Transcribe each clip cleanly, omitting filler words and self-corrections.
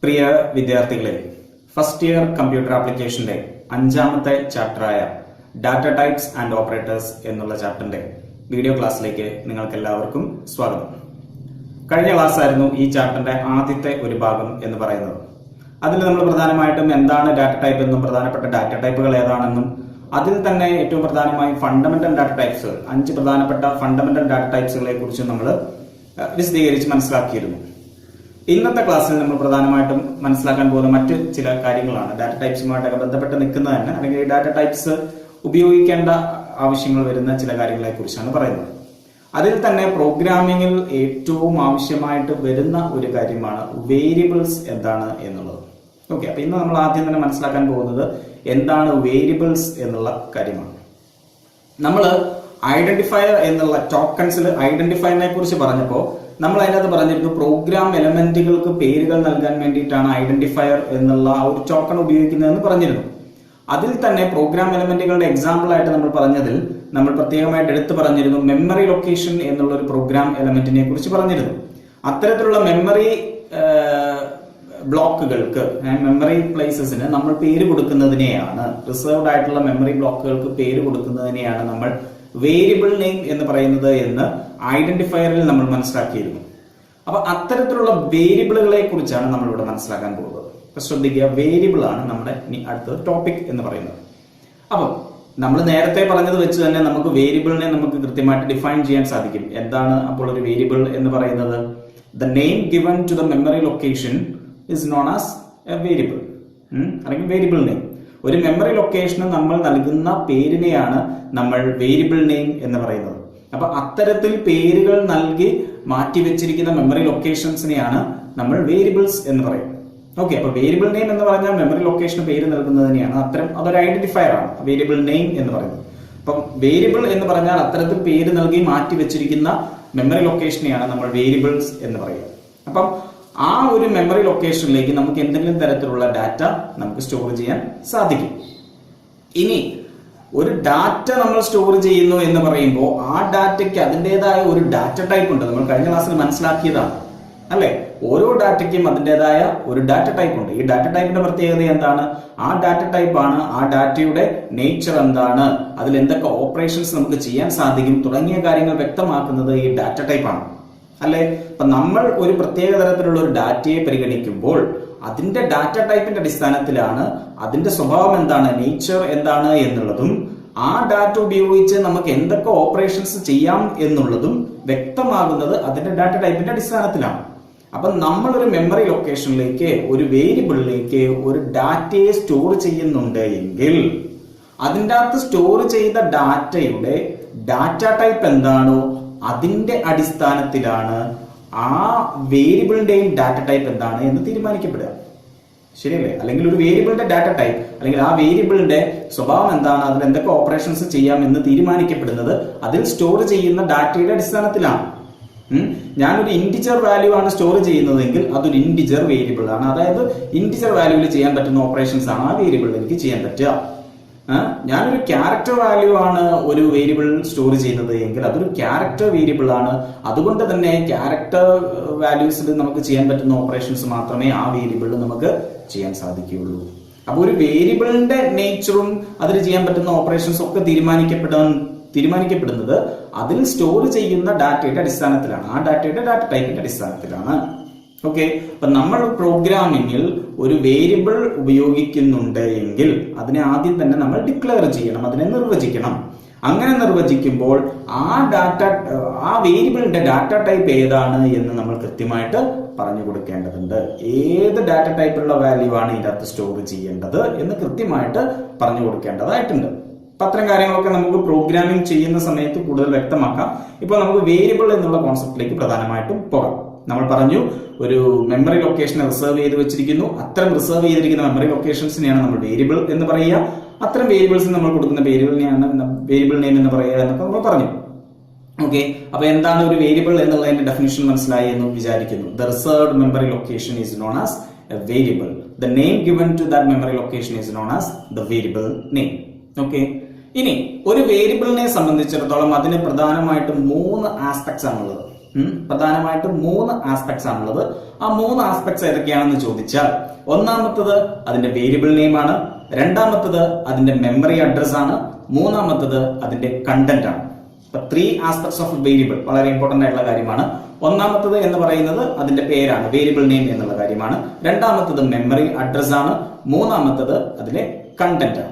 പ്രിയ വിദ്യാർത്ഥികളെ, first year computer ആപ്ലിക്കേഷന്റെ അഞ്ചാമത്തെ ചാപ്റ്ററായ ഡാറ്റ ടൈപ്സ് ആൻഡ് ഓപ്പറേറ്റേഴ്സ് എന്നുള്ള ചാപ്റ്ററിന്റെ വീഡിയോ ക്ലാസ്സിലേക്ക് നിങ്ങൾക്ക് എല്ലാവർക്കും സ്വാഗതം. കഴിഞ്ഞ ക്ലാസ് ആയിരുന്നു ഈ ചാപ്റ്ററിന്റെ ആദ്യത്തെ ഒരു ഭാഗം എന്ന് പറയുന്നത്. അതിൽ നമ്മൾ പ്രധാനമായിട്ടും എന്താണ് ഡാറ്റ ടൈപ്പ് എന്നും പ്രധാനപ്പെട്ട ഡാറ്റ ടൈപ്പുകൾ ഏതാണെന്നും അതിൽ തന്നെ ഏറ്റവും പ്രധാനമായും ഫണ്ടമെന്റൽ ഡാറ്റ ടൈപ്സുകൾ 5 പ്രധാനപ്പെട്ട ഫണ്ടമെന്റൽ ഡാറ്റ ടൈപ്സുകളെ കുറിച്ച് നമ്മൾ വിശദീകരിച്ച് മനസ്സിലാക്കിയിരുന്നു. ഇന്നത്തെ ക്ലാസ്സിൽ നമ്മൾ പ്രധാനമായിട്ടും മനസ്സിലാക്കാൻ പോകുന്ന മറ്റു ചില കാര്യങ്ങളാണ് ഡാറ്റ ടൈപ്സുമായിട്ടൊക്കെ ബന്ധപ്പെട്ട് നിൽക്കുന്നത് തന്നെ, അല്ലെങ്കിൽ ഈ ഡാറ്റ ടൈപ്സ് ഉപയോഗിക്കേണ്ട ആവശ്യങ്ങൾ വരുന്ന ചില കാര്യങ്ങളെ കുറിച്ചാണ് പറയുന്നത്. അതിൽ തന്നെ പ്രോഗ്രാമിംഗിൽ ഏറ്റവും ആവശ്യമായിട്ട് വരുന്ന ഒരു കാര്യമാണ് വേരിയബിൾസ് എന്താണ് എന്നുള്ളത്. ഓക്കെ, അപ്പൊ ഇന്ന് നമ്മൾ ആദ്യം തന്നെ മനസ്സിലാക്കാൻ പോകുന്നത് എന്താണ് വേരിയബിൾസ് എന്നുള്ള കാര്യമാണ്. നമ്മൾ ഐഡന്റിഫയർ എന്നുള്ള ടോക്കൺസിൽ ഐഡന്റിഫയറിനെ കുറിച്ച് പറഞ്ഞപ്പോൾ നമ്മൾ അതിനകത്ത് പറഞ്ഞിരുന്നു പ്രോഗ്രാം എലമെന്റുകൾക്ക് പേരുകൾ നൽകാൻ വേണ്ടിയിട്ടാണ് ഐഡന്റിഫയർ എന്നുള്ള ആ ഒരു ടോക്കൺ ഉപയോഗിക്കുന്നതെന്ന് പറഞ്ഞിരുന്നു. അതിൽ തന്നെ പ്രോഗ്രാം എലമെന്റുകളുടെ എക്സാമ്പിൾ ആയിട്ട് നമ്മൾ പറഞ്ഞതിൽ നമ്മൾ പ്രത്യേകമായിട്ട് എടുത്തു പറഞ്ഞിരുന്നു മെമ്മറി ലൊക്കേഷൻ എന്നുള്ള ഒരു പ്രോഗ്രാം എലമെന്റിനെ കുറിച്ച് പറഞ്ഞിരുന്നു. അത്തരത്തിലുള്ള മെമ്മറി ബ്ലോക്കുകൾക്ക്, മെമ്മറി പ്ലേസസിന് നമ്മൾ പേര് കൊടുക്കുന്നതിനെയാണ്, റിസർവ്ഡ് ആയിട്ടുള്ള മെമ്മറി ബ്ലോക്കുകൾക്ക് പേര് കൊടുക്കുന്നതിനെയാണ് നമ്മൾ വേരിയബിൾ നെയിം എന്ന് പറയുന്നത് എന്ന് ഐഡന്റിഫയറിൽ നമ്മൾ മനസ്സിലാക്കിയിരുന്നു. അപ്പൊ അത്തരത്തിലുള്ള വേരിയബിളുകളെ കുറിച്ചാണ് നമ്മൾ ഇവിടെ മനസ്സിലാക്കാൻ പോകുന്നത്. ശ്രദ്ധിക്കുക, വേരിയബിൾ ആണ് നമ്മുടെ ഇനി അടുത്ത ടോപ്പിക് എന്ന് പറയുന്നത്. അപ്പം നമ്മൾ നേരത്തെ പറഞ്ഞത് വെച്ച് തന്നെ നമുക്ക് വേരിയബിളിനെ നമുക്ക് കൃത്യമായിട്ട് ഡിഫൈൻ ചെയ്യാൻ സാധിക്കും. എന്താണ് അപ്പോൾ ഒരു വേരിയബിൾ എന്ന് പറയുന്നത്? The name given to the memory location is known as a variable, അല്ലെങ്കിൽ വേരിയബിൾ നെയിം. ഒരു മെമ്മറി ലൊക്കേഷന് നമ്മൾ നൽകുന്ന പേരിനെയാണ് നമ്മൾ വേരിയബിൾ നെയിം എന്ന് പറയുന്നത്. അപ്പൊ അത്തരത്തിൽ പേരുകൾ നൽകി മാറ്റിവെച്ചിരിക്കുന്ന മെമ്മറി ലൊക്കേഷൻസിനെയാണ് നമ്മൾ വേരിയബിൾസ് എന്ന് പറയുന്നത്. ഓക്കെ, അപ്പൊ വേരിയബിൾ നെയിം എന്ന് പറഞ്ഞാൽ മെമ്മറി ലൊക്കേഷന് പേര് നൽകുന്നതിനെയാണ് അതൊരു ഐഡന്റിഫയർ ആണ് വേരിയബിൾ നെയിം എന്ന് പറയുന്നത്. അപ്പം വേരിയബിൾ എന്ന് പറഞ്ഞാൽ അത്തരത്തിൽ പേര് നൽകി മാറ്റി വെച്ചിരിക്കുന്ന മെമ്മറി ലൊക്കേഷനെയാണ് നമ്മൾ വേരിയബിൾസ് എന്ന് പറയുക. അപ്പം ആ ഒരു മെമ്മറി ലൊക്കേഷനിലേക്ക് നമുക്ക് എന്തെങ്കിലും തരത്തിലുള്ള ഡാറ്റ നമുക്ക് സ്റ്റോർ ചെയ്യാൻ സാധിക്കും. ഇനി ഒരു ഡാറ്റ നമ്മൾ സ്റ്റോർ ചെയ്യുന്നു എന്ന് പറയുമ്പോൾ ആ ഡാറ്റയ്ക്ക് അതിൻ്റെതായ ഒരു ഡാറ്റ ടൈപ്പ് ഉണ്ട്. നമ്മൾ കഴിഞ്ഞ ക്ലാസ്സിൽ മനസ്സിലാക്കിയതാണ് അല്ലെ? ഓരോ ഡാറ്റയ്ക്കും അതിൻ്റെതായ ഒരു ഡാറ്റ ടൈപ്പ് ഉണ്ട്. ഈ ഡാറ്റ ടൈപ്പിന്റെ പ്രത്യേകത എന്താണ്? ആ ഡാറ്റ ടൈപ്പ് ആണ് ആ ഡാറ്റയുടെ നേച്ചർ എന്താണ്, അതിൽ എന്തൊക്കെ ഓപ്പറേഷൻസ് നമുക്ക് ചെയ്യാൻ സാധിക്കും തുടങ്ങിയ കാര്യങ്ങൾ വ്യക്തമാക്കുന്നത് ഈ ഡാറ്റ ടൈപ്പാണ് അല്ലെ? അപ്പൊ നമ്മൾ ഒരു പ്രത്യേക തരത്തിലുള്ള ഒരു ഡാറ്റയെ പരിഗണിക്കുമ്പോൾ അതിന്റെ ഡാറ്റ ടൈപ്പിന്റെ അടിസ്ഥാനത്തിലാണ് അതിന്റെ സ്വഭാവം എന്താണ്, നേച്ചർ എന്താണ് എന്നുള്ളതും ആ ഡാറ്റ ഉപയോഗിച്ച് നമുക്ക് എന്തൊക്കെ ഓപ്പറേഷൻസ് ചെയ്യാം എന്നുള്ളതും വ്യക്തമാകുന്നത് അതിന്റെ ഡാറ്റ ടൈപ്പിന്റെ അടിസ്ഥാനത്തിലാണ്. അപ്പൊ നമ്മളൊരു മെമ്മറി ലൊക്കേഷനിലേക്ക്, ഒരു വേരിയബിളിലേക്ക് ഒരു ഡാറ്റയെ സ്റ്റോർ ചെയ്യുന്നുണ്ട് എങ്കിൽ അതിൻ്റെ അകത്ത് സ്റ്റോർ ചെയ്ത ഡാറ്റയുടെ ഡാറ്റ ടൈപ്പ് എന്താണോ അതിന്റെ അടിസ്ഥാനത്തിലാണ് ആ വേരിയബിളിന്റെയും ഡാറ്റ ടൈപ്പ് എന്താണ് എന്ന് തീരുമാനിക്കപ്പെടുക. ശരിയല്ലേ? അല്ലെങ്കിൽ ഒരു വേരിയബിളിന്റെ ഡാറ്റ ടൈപ്പ് അല്ലെങ്കിൽ ആ വേരിയബിളിന്റെ സ്വഭാവം എന്താണ്, അതിൽ എന്തൊക്കെ ഓപ്പറേഷൻസ് ചെയ്യാം എന്ന് തീരുമാനിക്കപ്പെടുന്നത് അതിൽ സ്റ്റോർ ചെയ്യുന്ന ഡാറ്റയുടെ അടിസ്ഥാനത്തിലാണ്. ഞാനൊരു ഇന്റിജർ വാല്യൂ ആണ് സ്റ്റോർ ചെയ്യുന്നതെങ്കിൽ അതൊരു ഇന്റിജർ വേരിയബിൾ ആണ്. അതായത് ഇന്റിജർ വാല്യൂവിൽ ചെയ്യാൻ പറ്റുന്ന ഓപ്പറേഷൻസ് ആണ് ആ വേരിയബിളിൽ എനിക്ക് ചെയ്യാൻ പറ്റുക. ഞാനൊരു ക്യാരക്ടർ വാല്യൂ ആണ് ഒരു വേരിയബിൾ സ്റ്റോർ ചെയ്യുന്നത് എങ്കിൽ അതൊരു ക്യാരക്ടർ വേരിയബിൾ ആണ്. അതുകൊണ്ട് തന്നെ ക്യാരക്ടർ വാല്യൂസിൽ നമുക്ക് ചെയ്യാൻ പറ്റുന്ന ഓപ്പറേഷൻസ് മാത്രമേ ആ വേരിയബിളിൽ നമുക്ക് ചെയ്യാൻ സാധിക്കുകയുള്ളൂ. അപ്പൊ ഒരു വേരിയബിളിന്റെ നേച്ചറും അതിൽ ചെയ്യാൻ പറ്റുന്ന ഓപ്പറേഷൻസും ഒക്കെ തീരുമാനിക്കപ്പെടുന്നത് അതിൽ സ്റ്റോർ ചെയ്യുന്ന ഡാറ്റയുടെ അടിസ്ഥാനത്തിലാണ്, ആ ഡാറ്റയുടെ ഡാറ്റ ടൈപ്പിന്റെ അടിസ്ഥാനത്തിലാണ്. ഓക്കെ, അപ്പൊ നമ്മൾ പ്രോഗ്രാമിംഗിൽ ഒരു വേരിയബിൾ ഉപയോഗിക്കുന്നുണ്ട് എങ്കിൽ അതിനെ ആദ്യം തന്നെ നമ്മൾ ഡിക്ലെയർ ചെയ്യണം, അതിനെ നിർവചിക്കണം. അങ്ങനെ നിർവചിക്കുമ്പോൾ ആ വേരിയബിളിന്റെ ഡാറ്റ ടൈപ്പ് ഏതാണ് എന്ന് നമ്മൾ കൃത്യമായിട്ട് പറഞ്ഞു കൊടുക്കേണ്ടതുണ്ട്. ഏത് ഡാറ്റ ടൈപ്പുള്ള വാല്യൂ ആണ് ഇതിനകത്ത് സ്റ്റോർ ചെയ്യേണ്ടത് എന്ന് കൃത്യമായിട്ട് പറഞ്ഞു കൊടുക്കേണ്ടതായിട്ടുണ്ട്. അപ്പൊ അത്തരം കാര്യങ്ങളൊക്കെ നമുക്ക് പ്രോഗ്രാമിംഗ് ചെയ്യുന്ന സമയത്ത് കൂടുതൽ വ്യക്തമാക്കാം. ഇപ്പോൾ നമുക്ക് വേരിയബിൾ എന്നുള്ള കോൺസെപ്റ്റിലേക്ക് പ്രധാനമായിട്ടും പോകാം. നമ്മൾ പറഞ്ഞു ഒരു മെമ്മറി ലൊക്കേഷനെ റിസർവ് ചെയ്ത് വെച്ചിരിക്കുന്നു. അത്തരം റിസർവ് ചെയ്തിരിക്കുന്ന മെമ്മറി ലൊക്കേഷൻസിനെയാണ് നമ്മൾ വേരിയബിൾ എന്ന് പറയുക. അത്തരം വേരിയബിൾസിന് നമ്മൾ കൊടുക്കുന്ന വേരിയബിളിനെയാണ് വേരിയബിൾ നെയിം എന്ന് പറയുക എന്നൊക്കെ നമ്മൾ പറഞ്ഞു. ഓക്കെ, അപ്പൊ എന്താണ് ഒരു വേരിയബിൾ എന്നുള്ളതിന്റെ ഡെഫിനിഷൻ മനസ്സിലായി എന്ന് വിചാരിക്കുന്നു. The reserved memory location is known as a variable. The name given to that memory location is known as the variable name. Okay, ഇനി ഒരു വേരിയബിളിനെ സംബന്ധിച്ചിടത്തോളം അതിന് പ്രധാനമായിട്ടും 3 ആസ്പെക്ട്സ് ആണുള്ളത്. പ്രധാനമായിട്ടും 3 ആസ്പെക്ട്സ് ആണുള്ളത്. ആ 3 ആസ്പെക്ട്സ് ഏതൊക്കെയാണെന്ന് ചോദിച്ചാൽ, ഒന്നാമത്തത് അതിന്റെ വേരിയബിൾ നെയിം ആണ്, രണ്ടാമത്തത് അതിന്റെ മെമ്മറി അഡ്രസ് ആണ്, മൂന്നാമത്തത് അതിന്റെ കണ്ടന്റ് ആണ്. 3 ആസ്പെക്ട്സ് ഓഫ് വേരിയബിൾ വളരെ ഇമ്പോർട്ടന്റ് ആയിട്ടുള്ള കാര്യമാണ്. ഒന്നാമത്തത് എന്ന് പറയുന്നത് അതിന്റെ പേരാണ്, വേരിയബിൾ നെയിം എന്നുള്ള കാര്യമാണ്. രണ്ടാമത്തത് മെമ്മറി അഡ്രസ് ആണ്. മൂന്നാമത്തത് അതിലെ കണ്ടന്റ് ആണ്.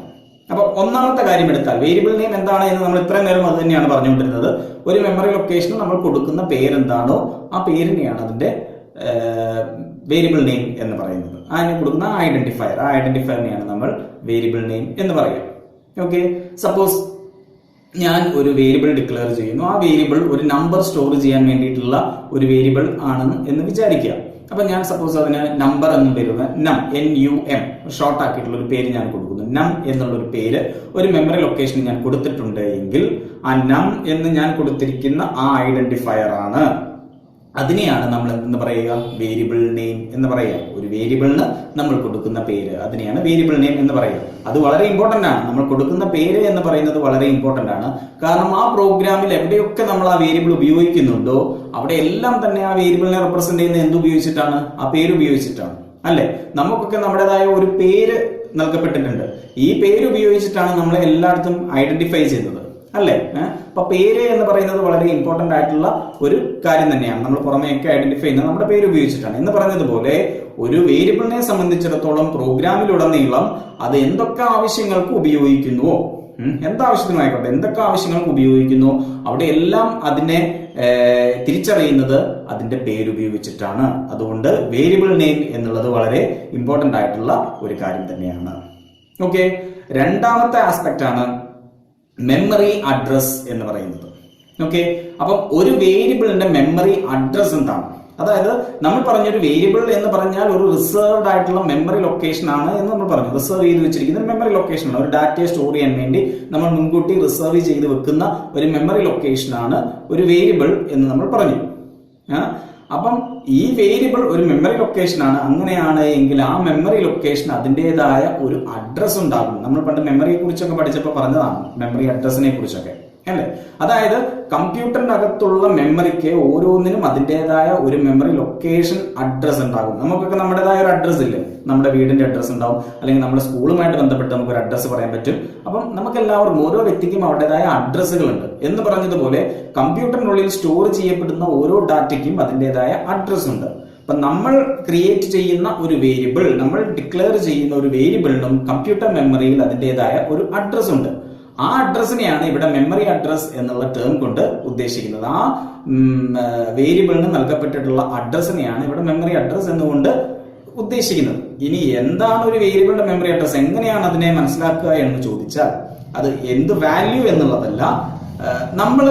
അപ്പൊ ഒന്നാമത്തെ കാര്യം എടുത്താൽ വേരിയബിൾ നെയിം എന്താണ് എന്ന് നമ്മൾ ഇത്രയും നേരം അത് തന്നെയാണ് പറഞ്ഞുകൊണ്ടിരുന്നത്. ഒരു മെമ്മറി ലൊക്കേഷന് നമ്മൾ കൊടുക്കുന്ന പേരെന്താണോ ആ പേരിനെയാണ് അതിന്റെ വേരിയബിൾ നെയിം എന്ന് പറയുന്നത്. അതിന് കൊടുക്കുന്ന ഐഡന്റിഫയർ, ആ ഐഡന്റിഫയറിനെയാണ് നമ്മൾ വേരിയബിൾ നെയിം എന്ന് പറയുക. ഓക്കെ, സപ്പോസ് ഞാൻ ഒരു വേരിയബിൾ ഡിക്ലെയർ ചെയ്യുന്നു. ആ വേരിയബിൾ ഒരു നമ്പർ സ്റ്റോർ ചെയ്യാൻ വേണ്ടിയിട്ടുള്ള ഒരു വേരിയബിൾ ആണെന്ന് എന്ന് വിചാരിക്കുക. അപ്പൊ ഞാൻ സപ്പോസ് അതിന് നമ്പർ എന്ന് പേരുന്ന NUM ഷോർട്ട് ആക്കിയിട്ടുള്ള ഒരു പേര് ഞാൻ കൊടുക്കുന്നു. നം എന്നുള്ള ഒരു പേര് ഒരു മെമ്മറി ലൊക്കേഷനിൽ ഞാൻ കൊടുത്തിട്ടുണ്ട് എങ്കിൽ ആ നം എന്ന് ഞാൻ കൊടുത്തിരിക്കുന്ന ആ ഐഡന്റിഫയർ ആണ്, അതിനെയാണ് നമ്മൾ എന്തെന്ന് പറയുക, വേരിയബിൾ നെയിം എന്ന് പറയുക. ഒരു വേരിയബിളിന് നമ്മൾ കൊടുക്കുന്ന പേര്, അതിനെയാണ് വേരിയബിൾ നെയിം എന്ന് പറയുക. അത് വളരെ ഇമ്പോർട്ടന്റ് ആണ്. നമ്മൾ കൊടുക്കുന്ന പേര് എന്ന് പറയുന്നത് വളരെ ഇമ്പോർട്ടന്റ് ആണ്. കാരണം ആ പ്രോഗ്രാമിൽ എവിടെയൊക്കെ നമ്മൾ ആ വേരിയബിൾ ഉപയോഗിക്കുന്നുണ്ടോ അവിടെ എല്ലാം തന്നെ ആ വേരിയബിളിനെ റെപ്രസെന്റ് ചെയ്യുന്ന എന്ത് ഉപയോഗിച്ചിട്ടാണ്, ആ പേര് ഉപയോഗിച്ചിട്ടാണ്. അല്ലെ, നമുക്കൊക്കെ നമ്മുടേതായ ഒരു പേര് നൽകപ്പെട്ടിട്ടുണ്ട്. ഈ പേര് ഉപയോഗിച്ചിട്ടാണ് നമ്മളെ എല്ലായിടത്തും ഐഡന്റിഫൈ ചെയ്യുന്നത്. അല്ലെ, അപ്പൊ പേര് എന്ന് പറയുന്നത് വളരെ ഇമ്പോർട്ടന്റ് ആയിട്ടുള്ള ഒരു കാര്യം തന്നെയാണ്. നമ്മൾ പുറമേയൊക്കെ ഐഡന്റിഫൈ ചെയ്യുന്നത് നമ്മുടെ പേര് ഉപയോഗിച്ചിട്ടാണ്. എന്ന് പറഞ്ഞതുപോലെ ഒരു വേരിയബിളിനെ സംബന്ധിച്ചിടത്തോളം പ്രോഗ്രാമിലുടനീളം അത് എന്തൊക്കെ ആവശ്യങ്ങൾക്ക് ഉപയോഗിക്കുന്നുവോ, എന്താവശ്യത്തിനായിക്കോട്ടെ എന്തൊക്കെ ആവശ്യങ്ങൾക്ക് ഉപയോഗിക്കുന്നു അവിടെ എല്ലാം അതിനെ തിരിച്ചറിയുന്നത് അതിന്റെ പേരുപയോഗിച്ചിട്ടാണ്. അതുകൊണ്ട് വേരിയബിൾ നെയിം എന്നുള്ളത് വളരെ ഇമ്പോർട്ടന്റ് ആയിട്ടുള്ള ഒരു കാര്യം തന്നെയാണ്. ഓക്കെ, രണ്ടാമത്തെ ആസ്പെക്ട് ആണ് മെമ്മറി അഡ്രസ് എന്ന് പറയുന്നത്. ഓക്കെ, അപ്പം ഒരു വേരിയബിളിന്റെ മെമ്മറി അഡ്രസ് എന്താണ്? അതായത് നമ്മൾ പറഞ്ഞൊരു വേരിയബിൾ എന്ന് പറഞ്ഞാൽ ഒരു റിസർവ്ഡ് ആയിട്ടുള്ള മെമ്മറി ലൊക്കേഷൻ ആണ് എന്ന് നമ്മൾ പറഞ്ഞു. റിസർവ് ചെയ്ത് വെച്ചിരിക്കുന്ന ഒരു മെമ്മറി ലൊക്കേഷൻ ആണ്. ഒരു ഡാറ്റയെ സ്റ്റോർ ചെയ്യാൻ വേണ്ടി നമ്മൾ മുൻകൂട്ടി റിസർവ് ചെയ്ത് വെക്കുന്ന ഒരു മെമ്മറി ലൊക്കേഷൻ ആണ് ഒരു വേരിയബിൾ എന്ന് നമ്മൾ പറഞ്ഞു. അപ്പം ഈ വേരിയബിൾ ഒരു മെമ്മറി ലൊക്കേഷൻ ആണ്. അങ്ങനെയാണ് എങ്കിൽ ആ മെമ്മറി ലൊക്കേഷൻ അതിൻ്റെതായ ഒരു അഡ്രസ് ഉണ്ടാകും. നമ്മൾ പണ്ട് മെമ്മറിയെ കുറിച്ചൊക്കെ പഠിച്ചപ്പോൾ പറഞ്ഞതാണ് മെമ്മറി അഡ്രസ്സിനെ കുറിച്ചൊക്കെ, അല്ലേ? അതായത് കമ്പ്യൂട്ടറിനകത്തുള്ള മെമ്മറിക്ക് ഓരോന്നിനും അതിൻ്റെതായ ഒരു മെമ്മറി ലൊക്കേഷൻ അഡ്രസ് ഉണ്ടാകും. നമുക്കൊക്കെ നമ്മുടേതായ ഒരു അഡ്രസ് ഇല്ലേ? നമ്മുടെ വീടിന്റെ അഡ്രസ് ഉണ്ടാവും, അല്ലെങ്കിൽ നമ്മുടെ സ്കൂളുമായിട്ട് ബന്ധപ്പെട്ട് നമുക്ക് ഒരു അഡ്രസ് പറയാൻ പറ്റും. അപ്പം നമുക്ക് എല്ലാവർക്കും ഓരോ വ്യക്തിക്കും അവരുടേതായ അഡ്രസ്സുകളുണ്ട്. എന്ന് പറഞ്ഞതുപോലെ കമ്പ്യൂട്ടറിനുള്ളിൽ സ്റ്റോർ ചെയ്യപ്പെടുന്ന ഓരോ ഡാറ്റയ്ക്കും അതിൻ്റെതായ അഡ്രസ് ഉണ്ട്. അപ്പൊ നമ്മൾ ക്രിയേറ്റ് ചെയ്യുന്ന ഒരു വേരിയബിൾ, നമ്മൾ ഡിക്ലെയർ ചെയ്യുന്ന ഒരു വേരിയബിളിനും കമ്പ്യൂട്ടർ മെമ്മറിയിൽ അതിൻ്റെതായ ഒരു അഡ്രസ് ഉണ്ട്. ആ അഡ്രസ്സിനെയാണ് ഇവിടെ മെമ്മറി അഡ്രസ് എന്നുള്ള ടേം കൊണ്ട് ഉദ്ദേശിക്കുന്നത്. ആ വേരിയബിളിന് നൽകപ്പെട്ടിട്ടുള്ള അഡ്രസ്സിനെയാണ് ഇവിടെ മെമ്മറി അഡ്രസ് എന്നുകൊണ്ട് ഉദ്ദേശിക്കുന്നത്. ഇനി എന്താണ് ഒരു വേരിയബിളിന്റെ മെമ്മറി അഡ്രസ്, എങ്ങനെയാണ് അതിനെ മനസ്സിലാക്കുക എന്ന് ചോദിച്ചാൽ അത് എന്ത് വാല്യൂ എന്നുള്ളതല്ല. നമ്മൾ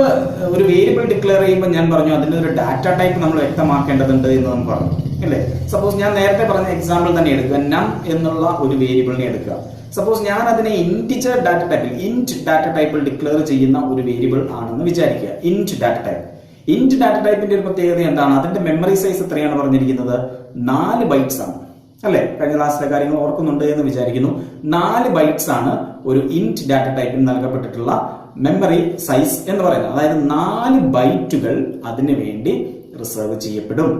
ഒരു വേരിയബിൾ ഡിക്ലെയർ ചെയ്യുമ്പോൾ ഞാൻ പറഞ്ഞു അതിന്റെ ഒരു ഡാറ്റ ടൈപ്പ് നമ്മൾ വ്യക്തമാക്കേണ്ടതുണ്ട് എന്ന് നമ്മൾ പറഞ്ഞു, അല്ലേ? സപ്പോസ് ഞാൻ നേരത്തെ പറഞ്ഞ എക്സാമ്പിൾ തന്നെ എടുക്കുക, നം എന്നുള്ള ഒരു വേരിയബിളിനെ എടുക്കുക. സപ്പോസ് ഞാൻ അതിനെ ഇൻറ്റിജർ ഡാറ്റ ടൈപ്പിൽ, ഇന്റ് ഡാറ്റ ടൈപ്പിൽ ഡിക്ലെയർ ചെയ്യുന്ന ഒരു വേരിയബിൾ ആണെന്ന് വിചാരിക്കുക. Int data type. Int data ടൈപ്പിന്റെ ഒരു പ്രത്യേകത എന്താണ്? അതിന്റെ മെമ്മറി സൈസ് എത്രയാണ് പറഞ്ഞിരിക്കുന്നത്? 4 ബൈറ്റ്സ് ആണ്, അല്ലെ? കഴിഞ്ഞ ക്ലാസ്സിലെ കാര്യങ്ങൾ ഓർക്കുന്നുണ്ട് എന്ന് വിചാരിക്കുന്നു. 4 ബൈറ്റ്സ് ആണ് ഒരു ഇന്റ് ഡാറ്റ ടൈപ്പിൽ നൽകപ്പെട്ടിട്ടുള്ള മെമ്മറി സൈസ് എന്ന് പറയുന്നത്. അതായത് 4 ബൈറ്റുകൾ അതിനു വേണ്ടി റിസർവ് ചെയ്യപ്പെടും.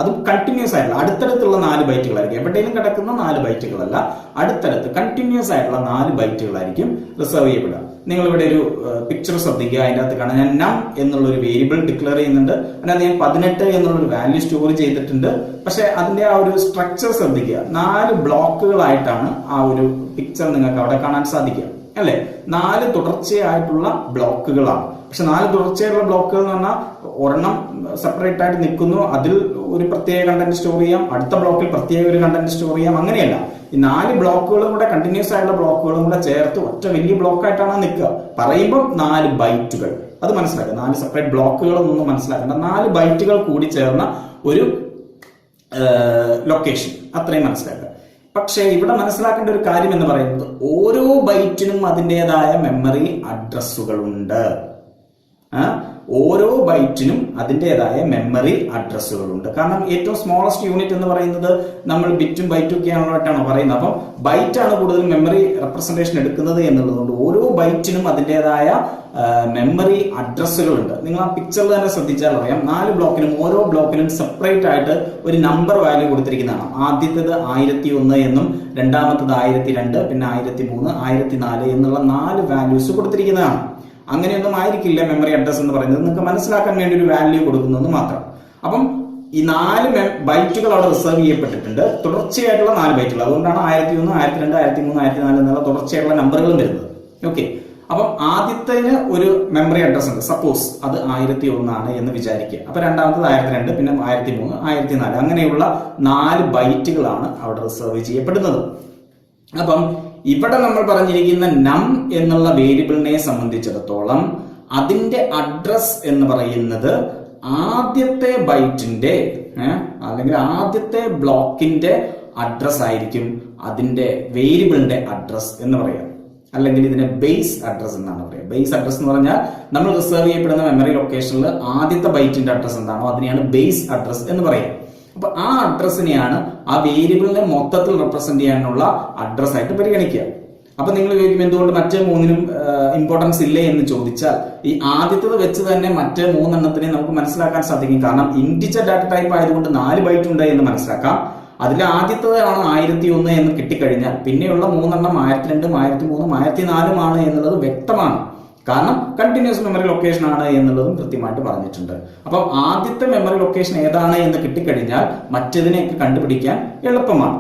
അതും കണ്ടിന്യൂസ് ആയിട്ടുള്ള അടുത്തടുത്തുള്ള 4 ബൈറ്റുകളായിരിക്കും. എവിടെയെങ്കിലും കിടക്കുന്ന 4 ബൈറ്റുകളല്ല, അടുത്തടുത്ത് കണ്ടിന്യൂസ് ആയിട്ടുള്ള 4 ബൈറ്റുകളായിരിക്കും റിസർവ് ചെയ്യപ്പെടുക. നിങ്ങൾ ഇവിടെ ഒരു പിക്ചർ ശ്രദ്ധിക്കുക. അതിൻ്റെ അകത്ത് കാണാൻ ഞാൻ നം എന്നുള്ള ഒരു വേരിയബിൾ ഡിക്ലെയർ ചെയ്യുന്നുണ്ട്. അതിനകത്ത് ഞാൻ 18 എന്നുള്ള ഒരു വാല്യൂ സ്റ്റോർ ചെയ്തിട്ടുണ്ട്. പക്ഷെ അതിന്റെ ആ ഒരു സ്ട്രക്ചർ ശ്രദ്ധിക്കുക. 4 ബ്ലോക്കുകളായിട്ടാണ് ആ ഒരു പിക്ചർ നിങ്ങൾക്ക് അവിടെ കാണാൻ സാധിക്കുക, അല്ലെ? 4 തുടർച്ചയായിട്ടുള്ള ബ്ലോക്കുകളാണ്. പക്ഷെ 4 തുടർച്ചയായിട്ടുള്ള ബ്ലോക്കുകൾ എന്ന് പറഞ്ഞാൽ ഒരെണ്ണം സെപ്പറേറ്റ് ആയിട്ട് നിൽക്കുന്നു, അതിൽ ഒരു പ്രത്യേക കണ്ടന്റ് സ്റ്റോർ ചെയ്യാം, അടുത്ത ബ്ലോക്കിൽ പ്രത്യേക ഒരു കണ്ടന്റ് സ്റ്റോർ ചെയ്യാം. അങ്ങനെയല്ല, ഈ 4 ബ്ലോക്കുകളും കൂടെ കണ്ടിന്യൂസ് ആയിട്ടുള്ള ബ്ലോക്കുകളും കൂടെ ചേർത്ത് ഒറ്റ വലിയ ബ്ലോക്കായിട്ടാണ് നിൽക്കുക. പറയുമ്പോൾ 4 ബൈറ്റുകൾ, അത് മനസ്സിലാക്കുക. 4 സെപ്പറേറ്റ് ബ്ലോക്കുകളൊന്നും മനസ്സിലാക്കേണ്ട, 4 ബൈറ്റുകൾ കൂടി ചേർന്ന ഒരു ലൊക്കേഷൻ, അത്രയും മനസ്സിലാക്കുക. പക്ഷേ ഇവിടെ മനസ്സിലാക്കേണ്ട ഒരു കാര്യം എന്ന് പറയുന്നത് ഓരോ ബൈറ്റിനും അതിൻ്റെതായ മെമ്മറി അഡ്രസ്സുകളുണ്ട്, ഓരോ ബൈറ്റിനും അതിൻ്റെതായ മെമ്മറി അഡ്രസ്സുകളുണ്ട്. കാരണം ഏറ്റവും സ്മോളസ്റ്റ് യൂണിറ്റ് എന്ന് പറയുന്നത് നമ്മൾ ബിറ്റും ബൈറ്റും ഒക്കെ ആണല്ലോ പറയുന്നത്. അപ്പം ബൈറ്റാണ് കൂടുതൽ മെമ്മറി റെപ്രസെന്റേഷൻ എടുക്കുന്നത് എന്നുള്ളതുകൊണ്ട് ഓരോ ബൈറ്റിനും അതിൻ്റെതായ മെമ്മറി അഡ്രസ്സുകളുണ്ട്. നിങ്ങൾ ആ പിക്ചറിൽ തന്നെ ശ്രദ്ധിച്ചാൽ അറിയാം, 4 ബ്ലോക്കിനും ഓരോ ബ്ലോക്കിനും സെപ്പറേറ്റ് ആയിട്ട് ഒരു നമ്പർ വാല്യൂ കൊടുത്തിരിക്കുന്നതാണ്. ആദ്യത്തേത് 1001 എന്നും, രണ്ടാമത്തത് 1002, പിന്നെ 1003, 1004 എന്നുള്ള 4 വാല്യൂസ് കൊടുത്തിരിക്കുന്നതാണ്. അങ്ങനെയൊന്നും ആയിരിക്കില്ല മെമ്മറി അഡ്രസ് എന്ന് പറയുന്നത്, നിങ്ങൾക്ക് മനസ്സിലാക്കാൻ വേണ്ടി ഒരു വാല്യൂ കൊടുക്കുന്നത് മാത്രം. അപ്പം ഈ 4 ബൈറ്റുകൾ അവിടെ റിസർവ് ചെയ്യപ്പെട്ടിട്ടുണ്ട്, തുടർച്ചയായിട്ടുള്ള 4 ബൈറ്റുകൾ. അതുകൊണ്ടാണ് 1001, 1002, 1003, 1004 എന്നുള്ള തുടർച്ചയായിട്ടുള്ള നമ്പറുകളും വരുന്നത്. ഓക്കെ, അപ്പം ആദ്യത്തിന് ഒരു മെമ്മറി അഡ്രസ് ഉണ്ട്. സപ്പോസ് അത് 1001 ആണ് എന്ന് വിചാരിക്കുക. അപ്പൊ രണ്ടാമത്തത് 1002, പിന്നെ 1003, 1004 അങ്ങനെയുള്ള 4 ബൈറ്റുകളാണ് അവിടെ റിസർവ് ചെയ്യപ്പെടുന്നത്. അപ്പം ഇവിടെ നമ്മൾ പറഞ്ഞിരിക്കുന്ന നം എന്നുള്ള വേരിയബിളിനെ സംബന്ധിച്ചിടത്തോളം അതിന്റെ അഡ്രസ് എന്ന് പറയുന്നത് ആദ്യത്തെ ബൈറ്റിന്റെ അല്ലെങ്കിൽ ആദ്യത്തെ ബ്ലോക്കിന്റെ അഡ്രസ് ആയിരിക്കും അതിന്റെ വേരിയബിളിന്റെ അഡ്രസ് എന്ന് പറയാം. അല്ലെങ്കിൽ ഇതിനെ ബേസ് അഡ്രസ് എന്നാണ് പറയുക. ബേസ് അഡ്രസ് എന്ന് പറഞ്ഞാൽ നമ്മൾ റിസർവ് ചെയ്യപ്പെടുന്ന മെമ്മറി ലൊക്കേഷനിൽ ആദ്യത്തെ ബൈറ്റിന്റെ അഡ്രസ് എന്താണോ അതിനെയാണ് ബേസ് അഡ്രസ് എന്ന് പറയുക. അപ്പൊ ആ അഡ്രസ്സിനെയാണ് ആ വേരിയബിളിനെ മൊത്തത്തിൽ റെപ്രസെന്റ് ചെയ്യാനുള്ള അഡ്രസ് ആയിട്ട് പരിഗണിക്കുക. അപ്പൊ നിങ്ങൾ ചോദിക്കും എന്തുകൊണ്ട് മറ്റേ 3നും ഇമ്പോർട്ടൻസ് ഇല്ലേ എന്ന് ചോദിച്ചാൽ, ഈ ആദ്യത്തത് വെച്ച് തന്നെ മറ്റേ 3 എണ്ണത്തിനെ നമുക്ക് മനസ്സിലാക്കാൻ സാധിക്കും. കാരണം ഇന്റിജർ ഡാറ്റ ടൈപ്പ് ആയതുകൊണ്ട് 4 ബൈറ്റ് ഉണ്ട് എന്ന് മനസ്സിലാക്കാം. അതിൽ ആദ്യത്തേതാണ് 1001 എന്ന് കിട്ടിക്കഴിഞ്ഞാൽ പിന്നെയുള്ള 3 എണ്ണം 1002, 1003, 1004 ആണ് എന്നുള്ളത് വ്യക്തമാണ്. കാരണം കണ്ടിന്യൂസ് മെമ്മറി ലൊക്കേഷൻ ആണ് എന്നുള്ളതും കൃത്യമായിട്ട് പറഞ്ഞിട്ടുണ്ട്. അപ്പം ആദ്യത്തെ മെമ്മറി ലൊക്കേഷൻ ഏതാണ് എന്ന് കിട്ടിക്കഴിഞ്ഞാൽ മറ്റതിനെയൊക്കെ കണ്ടുപിടിക്കാൻ എളുപ്പമാണ്.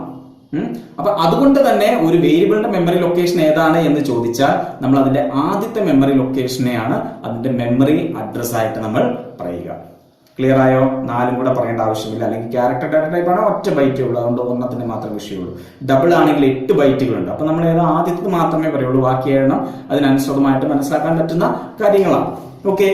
അപ്പൊ അതുകൊണ്ട് തന്നെ ഒരു വേരിയബിളിന്റെ മെമ്മറി ലൊക്കേഷൻ ഏതാണ് എന്ന് ചോദിച്ചാൽ നമ്മൾ അതിന്റെ ആദ്യത്തെ മെമ്മറി ലൊക്കേഷനെയാണ് അതിന്റെ മെമ്മറി അഡ്രസ് ആയിട്ട് നമ്മൾ പറയുക. ക്ലിയർ ആയോ? 4 കൂടെ പറയേണ്ട ആവശ്യമില്ല. അല്ലെങ്കിൽ ക്യാരക്ടർ ഡാറ്റ ടൈപ്പ് ആണ്, ഒറ്റ ബൈറ്റേ ഉള്ളൂ, അതുകൊണ്ട് ഒരെണ്ണത്തിന് മാത്രം വിഷയമുള്ളൂ. ഡബിൾ ആണെങ്കിൽ 8 ബൈറ്റുകളുണ്ട്. അപ്പൊ നമ്മൾ ഏതോ ആദ്യത്തത് മാത്രമേ പറയുള്ളൂ, ബാക്കി 7 അതിനനുസൃതമായിട്ട് മനസ്സിലാക്കാൻ പറ്റുന്ന കാര്യങ്ങളാണ്. ഓക്കെ,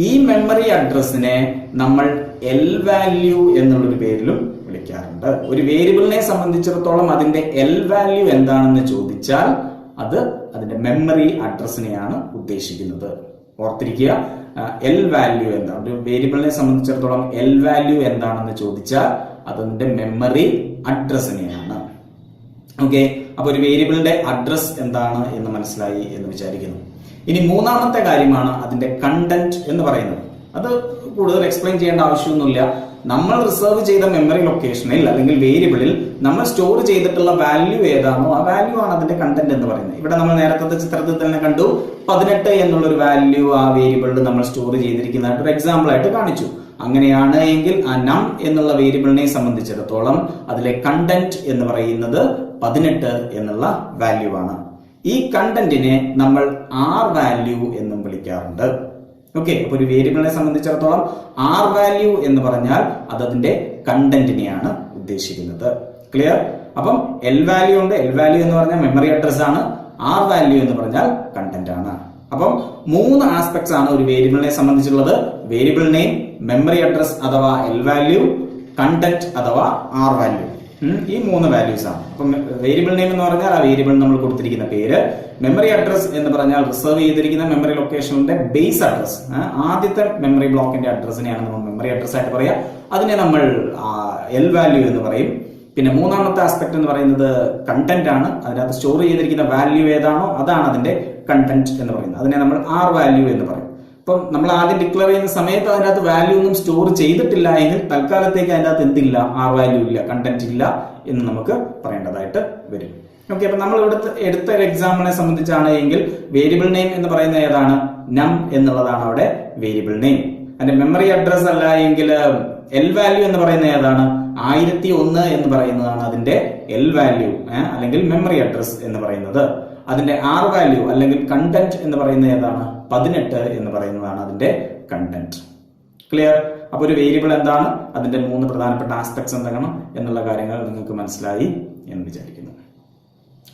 ഈ മെമ്മറി അഡ്രസ്സിനെ നമ്മൾ എൽ വാല്യൂ എന്നുള്ളൊരു പേരിലും വിളിക്കാറുണ്ട്. ഒരു വേരിയബിളിനെ സംബന്ധിച്ചിടത്തോളം അതിന്റെ എൽ വാല്യൂ എന്താണെന്ന് ചോദിച്ചാൽ അത് അതിന്റെ മെമ്മറി അഡ്രസ്സിനെയാണ് ഉദ്ദേശിക്കുന്നത്. ഓർത്തിരിക്കുക, എൽ വാല്യൂ എന്താണ്? ഒരു വേരിയബിളിനെ സംബന്ധിച്ചിടത്തോളം എൽ വാല്യൂ എന്താണെന്ന് ചോദിച്ചാൽ അതിന്റെ മെമ്മറി അഡ്രസ്സിനെയാണ്. ഓക്കെ, അപ്പൊ ഒരു വേരിയബിളിന്റെ അഡ്രസ് എന്താണ് എന്ന് മനസ്സിലായി എന്ന് വിചാരിക്കുന്നു. ഇനി മൂന്നാമത്തെ കാര്യമാണ് അതിന്റെ കണ്ടന്റ് എന്ന് പറയുന്നത്. അത് കൂടുതൽ എക്സ്പ്ലെയിൻ ചെയ്യേണ്ട ആവശ്യമൊന്നുമില്ല. നമ്മൾ റിസർവ് ചെയ്ത മെമ്മറി ലൊക്കേഷനിൽ അല്ലെങ്കിൽ വേരിയബിളിൽ നമ്മൾ സ്റ്റോർ ചെയ്തിട്ടുള്ള വാല്യൂ ഏതാണോ ആ വാല്യൂ ആണ് അതിന്റെ കണ്ടന്റ് എന്ന് പറയുന്നത്. ഇവിടെ നമ്മൾ നേരത്തെ ചിത്രത്തിൽ തന്നെ കണ്ടു 18 എന്നുള്ളൊരു വാല്യൂ ആ വേരിയബിളിൽ നമ്മൾ സ്റ്റോർ ചെയ്തിരിക്കുന്നതായിട്ട് ഒരു എക്സാമ്പിൾ ആയിട്ട് കാണിച്ചു. അങ്ങനെയാണ് എങ്കിൽ ആ നം എന്നുള്ള വേരിയബിളിനെ സംബന്ധിച്ചിടത്തോളം അതിലെ കണ്ടന്റ് എന്ന് പറയുന്നത് 18 എന്നുള്ള വാല്യൂ ആണ്. ഈ കണ്ടന്റിനെ നമ്മൾ ആർ വാല്യൂ എന്നും വിളിക്കാറുണ്ട്. ഓക്കെ, അപ്പൊ ഒരു വേരിയബിളിനെ സംബന്ധിച്ചിടത്തോളം ആർ വാല്യൂ എന്ന് പറഞ്ഞാൽ അത് അതിന്റെ കണ്ടന്റിനെയാണ് ഉദ്ദേശിക്കുന്നത്. ക്ലിയർ? അപ്പം എൽ വാല്യൂ ഉണ്ട്. എൽ വാല്യൂ എന്ന് പറഞ്ഞാൽ മെമ്മറി അഡ്രസ് ആണ്. ആർ വാല്യൂ എന്ന് പറഞ്ഞാൽ കണ്ടന്റ് ആണ്. അപ്പം 3 ആസ്പെക്ട്സ് ആണ് ഒരു വേരിയബിളിനെ സംബന്ധിച്ചുള്ളത്: വേരിയബിൾ നെയിം, മെമ്മറി അഡ്രസ് അഥവാ എൽ വാല്യൂ, കണ്ടന്റ് അഥവാ ആർ വാല്യൂ. ഈ 3 വാല്യൂസ് ആണ്. അപ്പം വേരിയബിൾ നെയിം എന്ന് പറഞ്ഞാൽ ആ വേരിയബിൾ നമ്മൾ കൊടുത്തിരിക്കുന്ന പേര്, മെമ്മറി അഡ്രസ് എന്ന് പറഞ്ഞാൽ റിസർവ് ചെയ്തിരിക്കുന്ന മെമ്മറി ലൊക്കേഷന്റെ ബേസ് അഡ്രസ്, ആദ്യത്തെ മെമ്മറി ബ്ലോക്കിന്റെ അഡ്രസ്സിനെയാണ് നമ്മൾ മെമ്മറി അഡ്രസ് ആയിട്ട് പറയുക. അതിനെ നമ്മൾ എൽ വാല്യൂ എന്ന് പറയും. പിന്നെ മൂന്നാമത്തെ ആസ്പെക്ട് എന്ന് പറയുന്നത് കണ്ടന്റ് ആണ്. അതിനകത്ത് സ്റ്റോർ ചെയ്തിരിക്കുന്ന വാല്യൂ ഏതാണോ അതാണ് അതിന്റെ കണ്ടന്റ് എന്ന് പറയുന്നത്. അതിനെ നമ്മൾ ആർ വാല്യൂ എന്ന് പറയും. ഇപ്പം നമ്മൾ ആദ്യം ഡിക്ലെയർ ചെയ്യുന്ന സമയത്ത് അതിനകത്ത് വാല്യൂ ഒന്നും സ്റ്റോർ ചെയ്തിട്ടില്ല എങ്കിൽ തൽക്കാലത്തേക്ക് അതിനകത്ത് എന്തില്ല, ആർ വാല്യൂ ഇല്ല, കണ്ടന്റ് ഇല്ല എന്ന് നമുക്ക് പറയേണ്ടതായിട്ട് വരും. ഓക്കെ, അപ്പൊ നമ്മൾ ഇവിടുത്തെ എടുത്ത ഒരു എക്സാമ്പിളിനെ സംബന്ധിച്ചാണ് എങ്കിൽ വേരിയബിൾ നെയിം എന്ന് പറയുന്നത് ഏതാണ്? നം എന്നുള്ളതാണ് അവിടെ വേരിയബിൾ നെയിം. അതിന്റെ മെമ്മറി അഡ്രസ് അല്ല എങ്കിൽ എൽ വാല്യൂ എന്ന് പറയുന്നത് ഏതാണ്? 1001 എന്ന് പറയുന്നതാണ് അതിന്റെ എൽ വാല്യൂ അല്ലെങ്കിൽ മെമ്മറി അഡ്രസ് എന്ന് പറയുന്നത്. അതിന്റെ ആർ വാല്യൂ അല്ലെങ്കിൽ കണ്ടന്റ് എന്ന് പറയുന്നത് ഏതാണ്? 18 എന്ന് പറയുന്നതാണ് അതിന്റെ കണ്ടന്റ്. ക്ലിയർ? അപ്പൊ ഒരു വേരിയബിൾ എന്താണ്, അതിന്റെ 3 പ്രധാനപ്പെട്ട ആസ്പെക്ട്സ് എന്താണ് എന്നുള്ള കാര്യങ്ങൾ നിങ്ങൾക്ക് മനസ്സിലായി എന്ന് വിചാരിക്കുന്നു.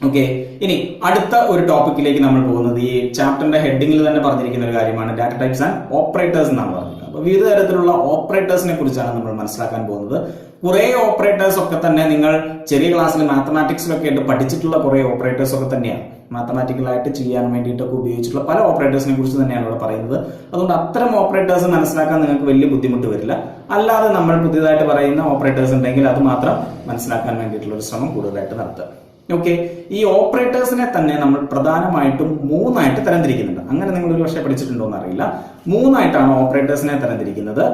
ഓക്കെ, ഇനി അടുത്ത ഒരു ടോപ്പിക്കിലേക്ക് നമ്മൾ പോകുന്നത് ഈ ചാപ്റ്ററിന്റെ ഹെഡിങ്ങിൽ തന്നെ പറഞ്ഞിരിക്കുന്ന ഒരു കാര്യമാണ് ഡാറ്റ ടൈപ്സ് ആൻഡ് ഓപ്പറേറ്റേഴ്സ് എന്നാണ് പറഞ്ഞത്. അപ്പൊ വിവിധ തരത്തിലുള്ള ഓപ്പറേറ്റേഴ്സിനെ കുറിച്ചാണ് നമ്മൾ മനസ്സിലാക്കാൻ പോകുന്നത്. കുറെ ഓപ്പറേറ്റേഴ്സ് ഒക്കെ തന്നെ നിങ്ങൾ ചെറിയ ക്ലാസ്സിൽ മാത്തമാറ്റിക്സിലൊക്കെ ആയിട്ട് പഠിച്ചിട്ടുള്ള കുറെ ഓപ്പറേറ്റേഴ്സ് ഒക്കെ തന്നെയാണ്. മാത്തമാറ്റിക്കലായിട്ട് ചെയ്യാൻ വേണ്ടിയിട്ടൊക്കെ ഉപയോഗിച്ചിട്ടുള്ള പല ഓപ്പറേറ്റേഴ്സിനെ കുറിച്ച് തന്നെയാണ് ഇവിടെ പറയുന്നത്. അതുകൊണ്ട് അത്തരം ഓപ്പറേറ്റേഴ്സ് മനസ്സിലാക്കാൻ നിങ്ങൾക്ക് വലിയ ബുദ്ധിമുട്ട് വരില്ല. അല്ലാതെ നമ്മൾ പുതിയതായിട്ട് പറയുന്ന ഓപ്പറേറ്റേഴ്സ് ഉണ്ടെങ്കിൽ അത് മാത്രം മനസ്സിലാക്കാൻ വേണ്ടിയിട്ടുള്ള ഒരു ശ്രമം കൂടുതലായിട്ട് നടത്തുക. ഓക്കെ, ഈ ഓപ്പറേറ്റേഴ്സിനെ തന്നെ നമ്മൾ പ്രധാനമായിട്ടും 3ആയിട്ട് തരംതിരിക്കുന്നുണ്ട്. അങ്ങനെ നിങ്ങൾ ഒരു പക്ഷേ പഠിച്ചിട്ടുണ്ടോ എന്ന് അറിയില്ല. 3ആയിട്ടാണ് ഓപ്പറേറ്റേഴ്സിനെ തരംതിരിക്കുന്നത്.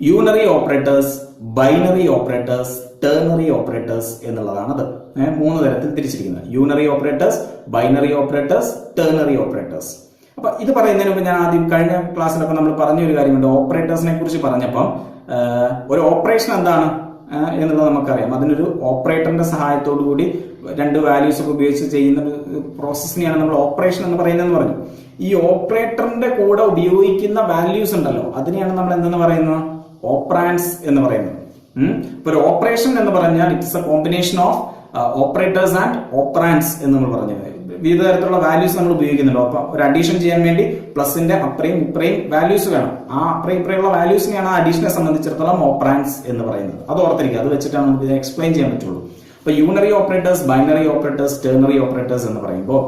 Unary operators, binary operators, ternary operators എന്നുള്ളതാണത്. 3 തരത്തിൽ തിരിച്ചിരിക്കുന്നത്. Unary operators, binary operators, ternary operators. അപ്പൊ ഇത് പറയുന്നതിന് മുമ്പ് ഞാൻ ആദ്യം കഴിഞ്ഞ ക്ലാസ്സിലൊക്കെ നമ്മൾ പറഞ്ഞ ഒരു കാര്യമുണ്ട്. ഓപ്പറേറ്റേഴ്സിനെ കുറിച്ച് പറഞ്ഞപ്പം ഒരു ഓപ്പറേഷൻ എന്താണ് എന്നുള്ളത് നമുക്കറിയാം. അതിനൊരു ഓപ്പറേറ്ററിന്റെ സഹായത്തോടു കൂടി 2 വാല്യൂസ് ഒക്കെ ഉപയോഗിച്ച് ചെയ്യുന്ന ഒരു പ്രോസസ്സിനെയാണ് നമ്മൾ ഓപ്പറേഷൻ എന്ന് പറയുന്നതെന്ന് പറഞ്ഞു. ഈ ഓപ്പറേറ്ററിന്റെ കൂടെ ഉപയോഗിക്കുന്ന വാല്യൂസ് ഉണ്ടല്ലോ, അതിനെയാണ് നമ്മൾ എന്തെന്ന് പറയുന്നത്? ഓപ്പറാൻഡ്സ് എന്ന് പറയുന്നത്. ഇപ്പൊ ഒരു ഓപ്പറേഷൻ എന്ന് പറഞ്ഞാൽ it's a combination of operators and operands എന്ന് നമ്മൾ പറഞ്ഞത്. വിവിധ തരത്തിലുള്ള വാല്യൂസ് നമ്മൾ ഉപയോഗിക്കുന്നുണ്ടോ. അപ്പൊ ഒരു അഡീഷൻ ചെയ്യാൻ വേണ്ടി പ്ലസിന്റെ അപ്പറയും ഇപ്പറയും വാല്യൂസ് വേണം. ആ അപ്പറയും ഇപ്പറയുള്ള വാല്യൂസിനെയാണ് ആ അഡീഷനെ സംബന്ധിച്ചിടത്തോളം ഓപ്പറാൻഡ്സ് എന്ന് പറയുന്നത്. അത് ഓർത്തിരിക്കുക. അത് വെച്ചിട്ടാണ് നമുക്ക് ഇത് എക്സ്പ്ലെയിൻ ചെയ്യാൻ പറ്റുള്ളൂ. അപ്പൊ unary operators, binary operators, ternary operators എന്ന് പറയുമ്പോൾ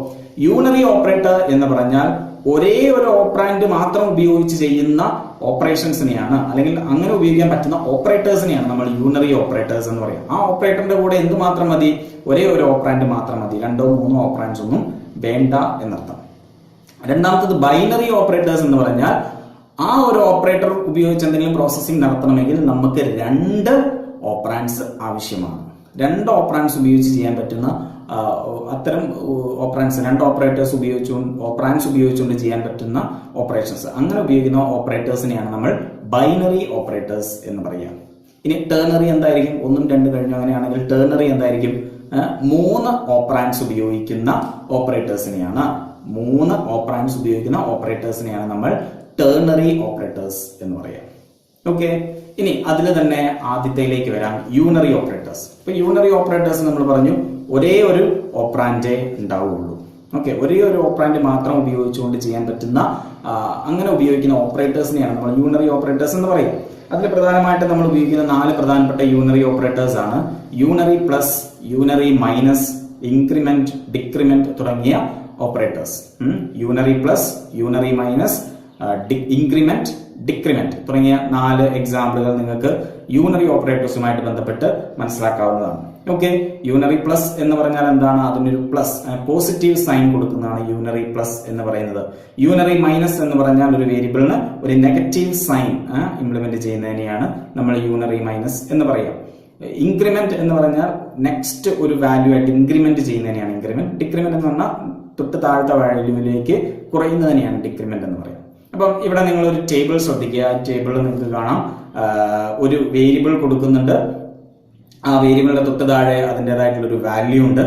യൂണറി ഓപ്പറേറ്റർ എന്ന് പറഞ്ഞാൽ ഒരേ ഒരു ഓപ്പറാൻഡ് മാത്രം ഉപയോഗിച്ച് ചെയ്യുന്ന ഓപ്പറേഷൻസിനെയാണ്, അല്ലെങ്കിൽ അങ്ങനെ ഉപയോഗിക്കാൻ പറ്റുന്ന ഓപ്പറേറ്റേഴ്സിനെയാണ് നമ്മൾ യൂണറി ഓപ്പറേറ്റേഴ്സ് എന്ന് പറയുക. ആ ഓപ്പറേറ്ററിന്റെ കൂടെ എന്ത് മാത്രം മതി? ഒരേ ഒരു ഓപ്പറാൻഡ് മാത്രം മതി. 2 or 3 ഓപ്പറാൻഡ്സ് ഒന്നും വേണ്ട എന്നർത്ഥം. രണ്ടാമത്തത് ബൈനറി ഓപ്പറേറ്റേഴ്സ് എന്ന് പറഞ്ഞാൽ ആ ഒരു ഓപ്പറേറ്റർ ഉപയോഗിച്ച് എന്തെങ്കിലും പ്രോസസ്സിംഗ് നടത്തണമെങ്കിൽ നമുക്ക് 2 ഓപ്പറാൻഡ്സ് ആവശ്യമാണ്. 2 ഓപ്പറാൻഡ്സ് ഉപയോഗിച്ച് ചെയ്യാൻ പറ്റുന്ന അത്തരം ഓപ്പറാൻഡ്സ്, 2 ഓപ്പറേറ്റേഴ്സ് ഉപയോഗിച്ചുകൊണ്ട് ചെയ്യാൻ പറ്റുന്ന ഓപ്പറേഷൻസ്, അങ്ങനെ ഉപയോഗിക്കുന്ന ഓപ്പറേറ്റേഴ്സിനെയാണ് നമ്മൾ ബൈനറി ഓപ്പറേറ്റേഴ്സ് എന്ന് പറയുക. ഇനി ടെർണറി എന്തായിരിക്കും? 1, 2 കഴിഞ്ഞു. അങ്ങനെയാണെങ്കിൽ ടെർണറി എന്തായിരിക്കും? 3 ഓപ്പറാൻഡ്സ് ഉപയോഗിക്കുന്ന ഓപ്പറേറ്റേഴ്സിനെയാണ് 3 ഓപ്പറാൻഡ്സ് ഉപയോഗിക്കുന്ന ഓപ്പറേറ്റേഴ്സിനെയാണ് നമ്മൾ ടെർണറി ഓപ്പറേറ്റേഴ്സ് എന്ന് പറയാം. ഓക്കെ, ഇനി അതിൽ തന്നെ ആദ്യത്തേലേക്ക് വരാം, യൂണറി ഓപ്പറേറ്റേഴ്സ്. ഇപ്പൊ യൂണറി ഓപ്പറേറ്റേഴ്സ് നമ്മൾ പറഞ്ഞു ഒരേ ഒരു ഓപ്പറാൻഡേ ഉണ്ടാവുള്ളൂ. ഓക്കെ, ഒരേ ഒരു ഓപ്പറാൻഡ് മാത്രം ഉപയോഗിച്ചുകൊണ്ട് ചെയ്യാൻ പറ്റുന്ന അങ്ങനെ ഉപയോഗിക്കുന്ന ഓപ്പറേറ്റേഴ്സിനെയാണ് നമ്മൾ യൂണറി ഓപ്പറേറ്റേഴ്സ് എന്ന് പറയുക. അതിൽ പ്രധാനമായിട്ട് നമ്മൾ ഉപയോഗിക്കുന്ന 4 പ്രധാനപ്പെട്ട യൂണറി ഓപ്പറേറ്റേഴ്സ് ആണ് unary plus, unary minus, increment, decrement തുടങ്ങിയ operators. Unary plus, unary minus, increment, decrement തുടങ്ങിയ 4 എക്സാമ്പിളുകൾ നിങ്ങൾക്ക് യൂണറി ഓപ്പറേറ്റേഴ്സുമായിട്ട് ബന്ധപ്പെട്ട് മനസ്സിലാക്കാവുന്നതാണ്. ഓക്കെ, യൂണറി പ്ലസ് എന്ന് പറഞ്ഞാൽ എന്താണ്? അതിനൊരു പ്ലസ്, പോസിറ്റീവ് സൈൻ കൊടുക്കുന്നതാണ് യൂണറി പ്ലസ് എന്ന് പറയുന്നത്. യൂണറി മൈനസ് എന്ന് പറഞ്ഞാൽ ഒരു വേരിയബിളിന് ഒരു നെഗറ്റീവ് സൈൻ ഇംപ്ലിമെന്റ് ചെയ്യുന്നതിനെയാണ് നമ്മൾ യൂണറി മൈനസ് എന്ന് പറയുക. ഇൻക്രിമെന്റ് എന്ന് പറഞ്ഞാൽ നെക്സ്റ്റ് ഒരു വാല്യൂ ആയിട്ട് ഇൻക്രിമെന്റ് ചെയ്യുന്നതിനെയാണ് ഇൻക്രിമെന്റ്. ഡിക്രിമെന്റ് എന്ന് പറഞ്ഞാൽ തൊട്ട് താഴത്തെ വാല്യൂവിലേക്ക് കുറയുന്നതിനെയാണ് ഡിക്രിമെന്റ് എന്ന് പറയുന്നത്. അപ്പം ഇവിടെ നിങ്ങൾ ഒരു ടേബിൾ ശ്രദ്ധിക്കുക. ടേബിളിൽ നിങ്ങൾക്ക് കാണാം ഒരു വേരിയബിൾ കൊടുക്കുന്നുണ്ട്. ആ വേരിയബിളിന്റെ തൊട്ട് താഴെ അതിൻ്റെതായിട്ടുള്ള ഒരു വാല്യൂ ഉണ്ട്.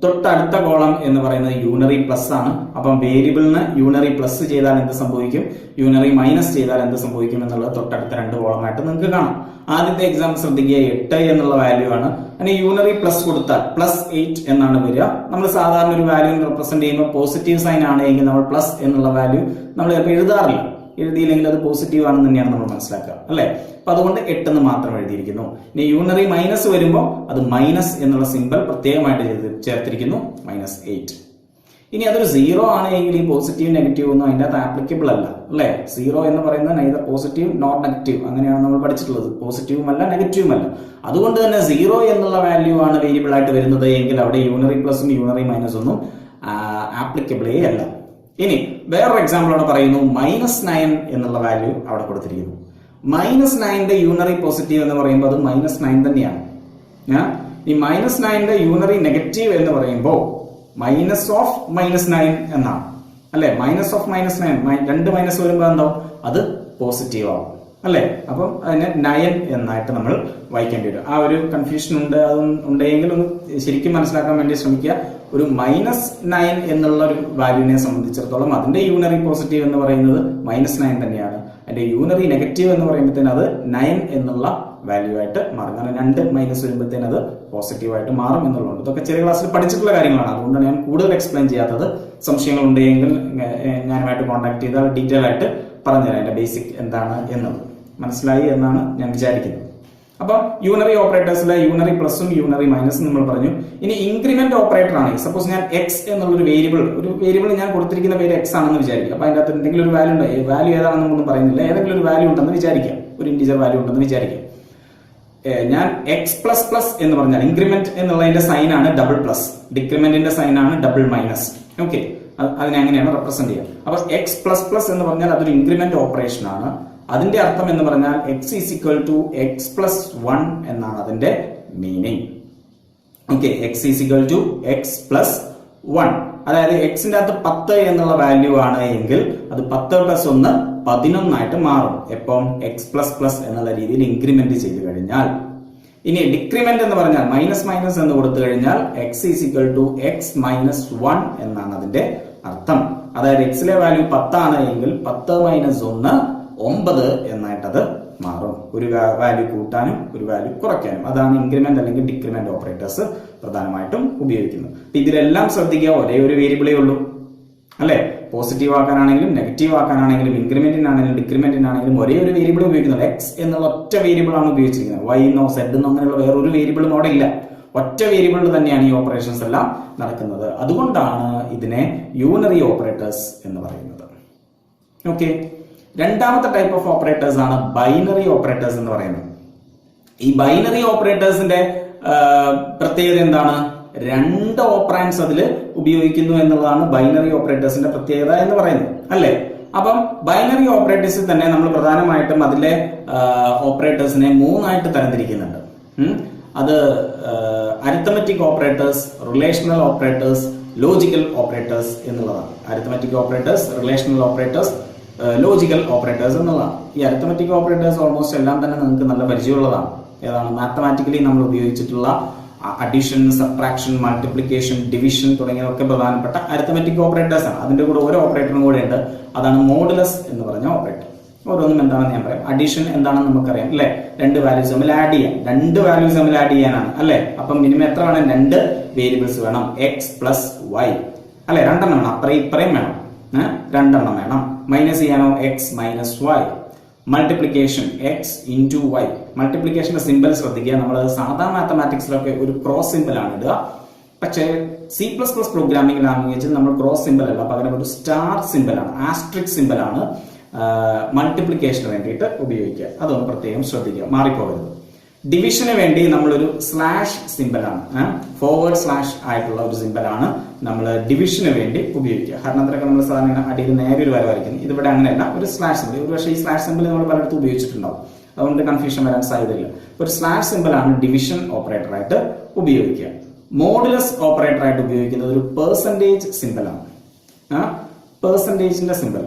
തൊട്ടടുത്ത കോളം എന്ന് പറയുന്നത് യൂണറി പ്ലസ് ആണ്. അപ്പം വേരിയബിളിന് യൂണറി പ്ലസ് ചെയ്താൽ എന്ത് സംഭവിക്കും, യൂണറി മൈനസ് ചെയ്താൽ എന്ത് സംഭവിക്കും എന്നുള്ളത് തൊട്ടടുത്ത 2 കോളമായിട്ട് നിങ്ങൾക്ക് കാണാം. ആദ്യത്തെ എക്സാമ്പിൾ ശ്രദ്ധിക്കുക, 8 എന്നുള്ള വാല്യൂ ആണ്. അങ്ങനെ യൂണറി പ്ലസ് കൊടുത്താൽ +8 എന്നാണ് വരിക. നമ്മൾ സാധാരണ ഒരു വാല്യൂ റെപ്രസെന്റ് ചെയ്യുമ്പോൾ പോസിറ്റീവ് സൈൻ ആണ് എങ്കിൽ നമ്മൾ പ്ലസ് എന്നുള്ള വാല്യൂ നമ്മൾ ചിലപ്പോൾ എഴുതാറില്ല. എഴുതിയില്ലെങ്കിൽ അത് പോസിറ്റീവ് ആണെന്ന് തന്നെയാണ് നമ്മൾ മനസ്സിലാക്കുക, അല്ലെ? അപ്പൊ അതുകൊണ്ട് 8 എന്ന് മാത്രം എഴുതിയിരിക്കുന്നു. ഇനി യൂണറി മൈനസ് വരുമ്പോൾ അത് മൈനസ് എന്നുള്ള സിമ്പിൾ പ്രത്യേകമായിട്ട് ചേർത്തിരിക്കുന്നു, -8. ഇനി അതൊരു 0 ആണ് എങ്കിൽ ഈ പോസിറ്റീവ് നെഗറ്റീവ് ഒന്നും അതിന്റെ അകത്ത് ആപ്ലിക്കബിൾ അല്ല, അല്ലെ? 0 എന്ന് പറയുന്നത് നെയ്തർ പോസിറ്റീവ് നോട്ട് നെഗറ്റീവ്, അങ്ങനെയാണ് നമ്മൾ പഠിച്ചിട്ടുള്ളത്. പോസിറ്റീവും അല്ല നെഗറ്റീവും അല്ല. അതുകൊണ്ട് തന്നെ 0 എന്നുള്ള വാല്യൂ ആണ് വേരിയബിൾ ആയിട്ട് വരുന്നത് എങ്കിൽ അവിടെ യൂണറി പ്ലസും യൂണറി മൈനസ് ഒന്നും ആപ്ലിക്കബിളേ അല്ല. ഇനി വേറൊരു എക്സാമ്പിൾ അവിടെ പറയുന്നു, -9 എന്നുള്ള വാല്യൂ അവിടെ കൊടുത്തിരിക്കുന്നു. -9ന്റെ യൂണറി പോസിറ്റീവ് എന്ന് പറയുമ്പോൾ അത് -9 തന്നെയാണ്. ഈ -9ന്റെ യൂണറി നെഗറ്റീവ് എന്ന് പറയുമ്പോൾ -9 എന്നാണ്, അല്ലെ? -9 2 മൈനസ് വരുമ്പോൾ എന്താവും? അത് പോസിറ്റീവ് ആവും, അല്ലെ? അപ്പം അതിനെ 9 എന്നായിട്ട് നമ്മൾ വായിക്കേണ്ടി വരും. ആ ഒരു കൺഫ്യൂഷൻ ഉണ്ട്, അത് ഉണ്ടെങ്കിൽ ഒന്ന് ശരിക്കും മനസ്സിലാക്കാൻ വേണ്ടി ശ്രമിക്കുക. ഒരു -9 എന്നുള്ള ഒരു വാല്യൂവിനെ സംബന്ധിച്ചിടത്തോളം അതിന്റെ യൂണറി പോസിറ്റീവ് എന്ന് പറയുന്നത് -9 തന്നെയാണ്. അതിന്റെ യൂണറി നെഗറ്റീവ് എന്ന് പറയുമ്പോഴത്തേന് അത് 9 എന്നുള്ള വാല്യൂ ആയിട്ട് മാറും. കാരണം 2 മൈനസ് വരുമ്പോഴത്തേന് അത് പോസിറ്റീവ് ആയിട്ട് മാറും എന്നുള്ളതുകൊണ്ട് ഇതൊക്കെ ചെറിയ ക്ലാസ്സിൽ പഠിച്ചിട്ടുള്ള കാര്യങ്ങളാണ്. അതുകൊണ്ടാണ് ഞാൻ കൂടുതൽ എക്സ്പ്ലെയിൻ ചെയ്യാത്തത്. സംശയങ്ങൾ ഉണ്ടെങ്കിൽ ഞാനുമായിട്ട് കോൺടാക്ട് ചെയ്താൽ ഡീറ്റെയിൽ ആയിട്ട് പറഞ്ഞുതരാം അതിന്റെ ബേസിക് എന്താണ് എന്നുള്ളത്. മനസ്സിലായി എന്നാണ് ഞാൻ വിചാരിക്കുന്നത്. അപ്പൊ യൂണറി ഓപ്പറേറ്റേഴ്സിലെ യൂണറി പ്ലസും യൂണറി മൈനസും നമ്മൾ പറഞ്ഞു. ഇനി ഇൻക്രിമെന്റ് ഓപ്പറേറ്റർ ആണ്. സപ്പോസ് ഞാൻ എക്സ് എന്നുള്ള ഒരു വേരിയബിൾ ഞാൻ കൊടുത്തിരിക്കുന്ന പേര് എക്സ് ആണെന്ന് വിചാരിക്കുക. അപ്പൊ അതിന്റെ അകത്ത് എന്തെങ്കിലും ഒരു വാല്യൂ ഉണ്ട്. വാല്യൂ ഏതാണെന്ന് നമ്മളൊന്നും പറയുന്നില്ല. ഏതെങ്കിലും ഒരു വാല്യൂ ഉണ്ടെന്ന് വിചാരിക്കാം, ഒരു ഇന്റീജർ വാല്യൂ ഉണ്ടെന്ന് വിചാരിക്കാം. ഞാൻ എക്സ് പ്ലസ് പ്ലസ് എന്ന് പറഞ്ഞാൽ ഇൻക്രിമെന്റ് എന്നുള്ളതിന്റെ സൈൻ ആണ് ഡബിൾ പ്ലസ്, ഡിക്രിമെന്റിന്റെ സൈൻ ആണ് ഡബിൾ മൈനസ്. ഓക്കെ, അതിനെ അങ്ങനെയാണ് റെപ്രസെന്റ് ചെയ്യുക. അപ്പൊ എക്സ് പ്ലസ് പ്ലസ് എന്ന് പറഞ്ഞാൽ അതൊരു ഇൻക്രിമെന്റ് ഓപ്പറേഷൻ ആണ്. അതിന്റെ അർത്ഥം എന്ന് പറഞ്ഞാൽ X is equal to X plus 1 എന്നാണ് അതിന്റെ meaning. Okay, X is equal to X plus 1. അതായത് എക്സിന്റെ അകത്ത് 10 എന്നുള്ള വാല്യൂ ആണ് എങ്കിൽ അത് 10 പ്ലസ് 1 11 ആയിട്ട് മാറും. എപ്പം എക്സ് പ്ലസ് പ്ലസ് എന്നുള്ള രീതിയിൽ ഇൻക്രിമെന്റ് ചെയ്ത് കഴിഞ്ഞാൽ. ഇനി ഡിക്രിമെന്റ് എന്ന് പറഞ്ഞാൽ മൈനസ് മൈനസ് എന്ന് കൊടുത്തു കഴിഞ്ഞാൽ X is equal to X minus 1 എന്നാണ് അതിന്റെ അർത്ഥം. അതായത് എക്സിലെ വാല്യൂ 10 ആണ് എങ്കിൽ 10 മൈനസ് 1 9 എന്നായിട്ടത് മാറും. ഒരു വാല്യൂ കൂട്ടാനും ഒരു വാല്യൂ കുറയ്ക്കാനും. അതാണ് ഇൻക്രിമെന്റ് അല്ലെങ്കിൽ ഡിക്രിമെന്റ് ഓപ്പറേറ്റേഴ്സ് പ്രധാനമായിട്ടും ഉപയോഗിക്കുന്നത്. ഇതിലെല്ലാം ശ്രദ്ധിക്കുക, ഒരേ ഒരു വേരിയബിളേ ഉള്ളൂ അല്ലെ. പോസിറ്റീവ് ആക്കാനാണെങ്കിലും നെഗറ്റീവ് ആക്കാനാണെങ്കിലും ഇൻക്രിമെന്റിനാണെങ്കിലും ഡിക്രിമെന്റിനാണെങ്കിലും ഒരേ ഒരു വേരിയബിൾ ഉപയോഗിക്കുന്നത്. എക്സ് എന്നുള്ള ഒറ്റ വേരിയബിൾ ആണ് ഉപയോഗിച്ചിരിക്കുന്നത്. വൈ എന്നോ സെഡ് എന്നോ അങ്ങനെയുള്ള വേറൊരു വേരിയബിളും അവിടെ ഇല്ല. ഒറ്റ വേരിയബിളിൽ തന്നെയാണ് ഈ ഓപ്പറേഷൻസ് എല്ലാം നടക്കുന്നത്. അതുകൊണ്ടാണ് ഇതിനെ യൂണറി ഓപ്പറേറ്റേഴ്സ് എന്ന് പറയുന്നത്. ഓക്കെ, രണ്ടാമത്തെ ടൈപ്പ് ഓഫ് ഓപ്പറേറ്റേഴ്സ് ആണ് ബൈനറി ഓപ്പറേറ്റേഴ്സ് എന്ന് പറയുന്നത്. ഈ ബൈനറി ഓപ്പറേറ്റേഴ്സിന്റെ പ്രത്യേകത എന്താണ്? 2 ഓപ്പറാൻഡ്സ് അതിൽ ഉപയോഗിക്കുന്നു എന്നുള്ളതാണ് ബൈനറി ഓപ്പറേറ്റേഴ്സിന്റെ പ്രത്യേകത എന്ന് പറയുന്നത് അല്ലെ. അപ്പം ബൈനറി ഓപ്പറേറ്റേഴ്സിൽ തന്നെ നമ്മൾ പ്രധാനമായിട്ടും അതിലെ ഓപ്പറേറ്റേഴ്സിനെ 3 ആയിട്ട് തരംതിരിക്കുന്നുണ്ട്. അത് arithmetic operators, relational operators, logical operators എന്നുള്ളതാണ്. Arithmetic operators, relational operators, logical operators എന്നുള്ളതാണ്. ഈ അരിത്തമെറ്റിക് ഓപ്പറേറ്റേഴ്സ് ഓൾമോസ്റ്റ് എല്ലാം തന്നെ നിങ്ങൾക്ക് നല്ല പരിചയമുള്ളതാണ്. ഏതാണ്? മാത്തമാറ്റിക്കലി നമ്മൾ ഉപയോഗിച്ചിട്ടുള്ള അഡിഷൻ, സബ്ട്രാക്ഷൻ, മൾട്ടിപ്ലിക്കേഷൻ, ഡിവിഷൻ തുടങ്ങിയതൊക്കെ പ്രധാനപ്പെട്ട അരിത്തമെറ്റിക് ഓപ്പറേറ്റേഴ്സ് ആണ്. അതിന്റെ കൂടെ ഒരു ഓപ്പറേറ്ററും കൂടെ ഉണ്ട്, അതാണ് മോഡുലസ് എന്ന് പറഞ്ഞ ഓപ്പറേറ്റർ. ഓരോന്നും എന്താണെന്ന് ഞാൻ പറയാം. അഡീഷൻ എന്താണെന്ന് നമുക്കറിയാം അല്ലെ. 2 വാല്യൂസ് തമ്മിൽ ആഡ് ചെയ്യാം. 2 വാല്യൂസ് തമ്മിൽ ആഡ് ചെയ്യാനാണ് അല്ലെ. അപ്പം മിനിമം എത്ര വേണം? 2 വേരിയബിൾസ് വേണം. എക്സ് പ്ലസ് വൈ അല്ലെ. 2 എണ്ണം വേണം. അപ്പറയും ഇപ്പറയും വേണം. 2 എണ്ണം വേണം. മൈനസ് ചെയ്യാനോ? X minus Y. Multiplication X into Y. മൾട്ടിപ്ലിക്കേഷന്റെ സിമ്പിൾ ശ്രദ്ധിക്കുക. നമ്മൾ സാധാ മാത്തമാറ്റിക്സിലൊക്കെ ഒരു ക്രോസ് സിമ്പിൾ ആണ് ഇടുക. പക്ഷേ C++ പ്രോഗ്രാമിംഗ് ലാംഗ്വേജിൽ നമ്മൾ ക്രോസ് സിമ്പിൾ അല്ല, പകരം ഒരു സ്റ്റാർ സിമ്പിൾ ആണ്, ആസ്ട്രിക് സിമ്പിൾ ആണ് മൾട്ടിപ്ലിക്കേഷന് വേണ്ടിയിട്ട് ഉപയോഗിക്കുക. അതൊന്ന് പ്രത്യേകം ശ്രദ്ധിക്കുക, മാറിപ്പോകരുത്. ഡിവിഷന് വേണ്ടി നമ്മളൊരു സ്ലാഷ് സിമ്പിൾ ആണ്, ഫോർവേഡ് സ്ലാഷ് ആയിട്ടുള്ള ഒരു സിമ്പിൾ ആണ് നമ്മൾ ഡിവിഷന് വേണ്ടി ഉപയോഗിക്കുക. ഹരണത്തിലൊക്കെ നമ്മൾ സാധാരണ അടിയിൽ നേരെ ഒരു വര വരയ്ക്കുന്നത്. ഇതിവിടെ അങ്ങനെയല്ല, ഒരു സ്ലാഷ് സിമ്പിൾ. ഒരു പക്ഷേ ഈ സ്ലാഷ് സിമ്പിൾ നമ്മൾ പലയിടത്തും ഉപയോഗിച്ചിട്ടുണ്ടാവും, അതുകൊണ്ട് കൺഫ്യൂഷൻ വരാൻ സാധ്യതയില്ല. ഒരു സ്ലാഷ് സിമ്പിൾ ആണ് ഡിവിഷൻ ഓപ്പറേറ്റർ ആയിട്ട് ഉപയോഗിക്കുക. മോഡുലസ് ഓപ്പറേറ്റർ ആയിട്ട് ഉപയോഗിക്കുന്നത് ഒരു പെർസെന്റേജ് സിമ്പിൾ ആണ്. പെർസെന്റേജിന്റെ സിമ്പിൾ,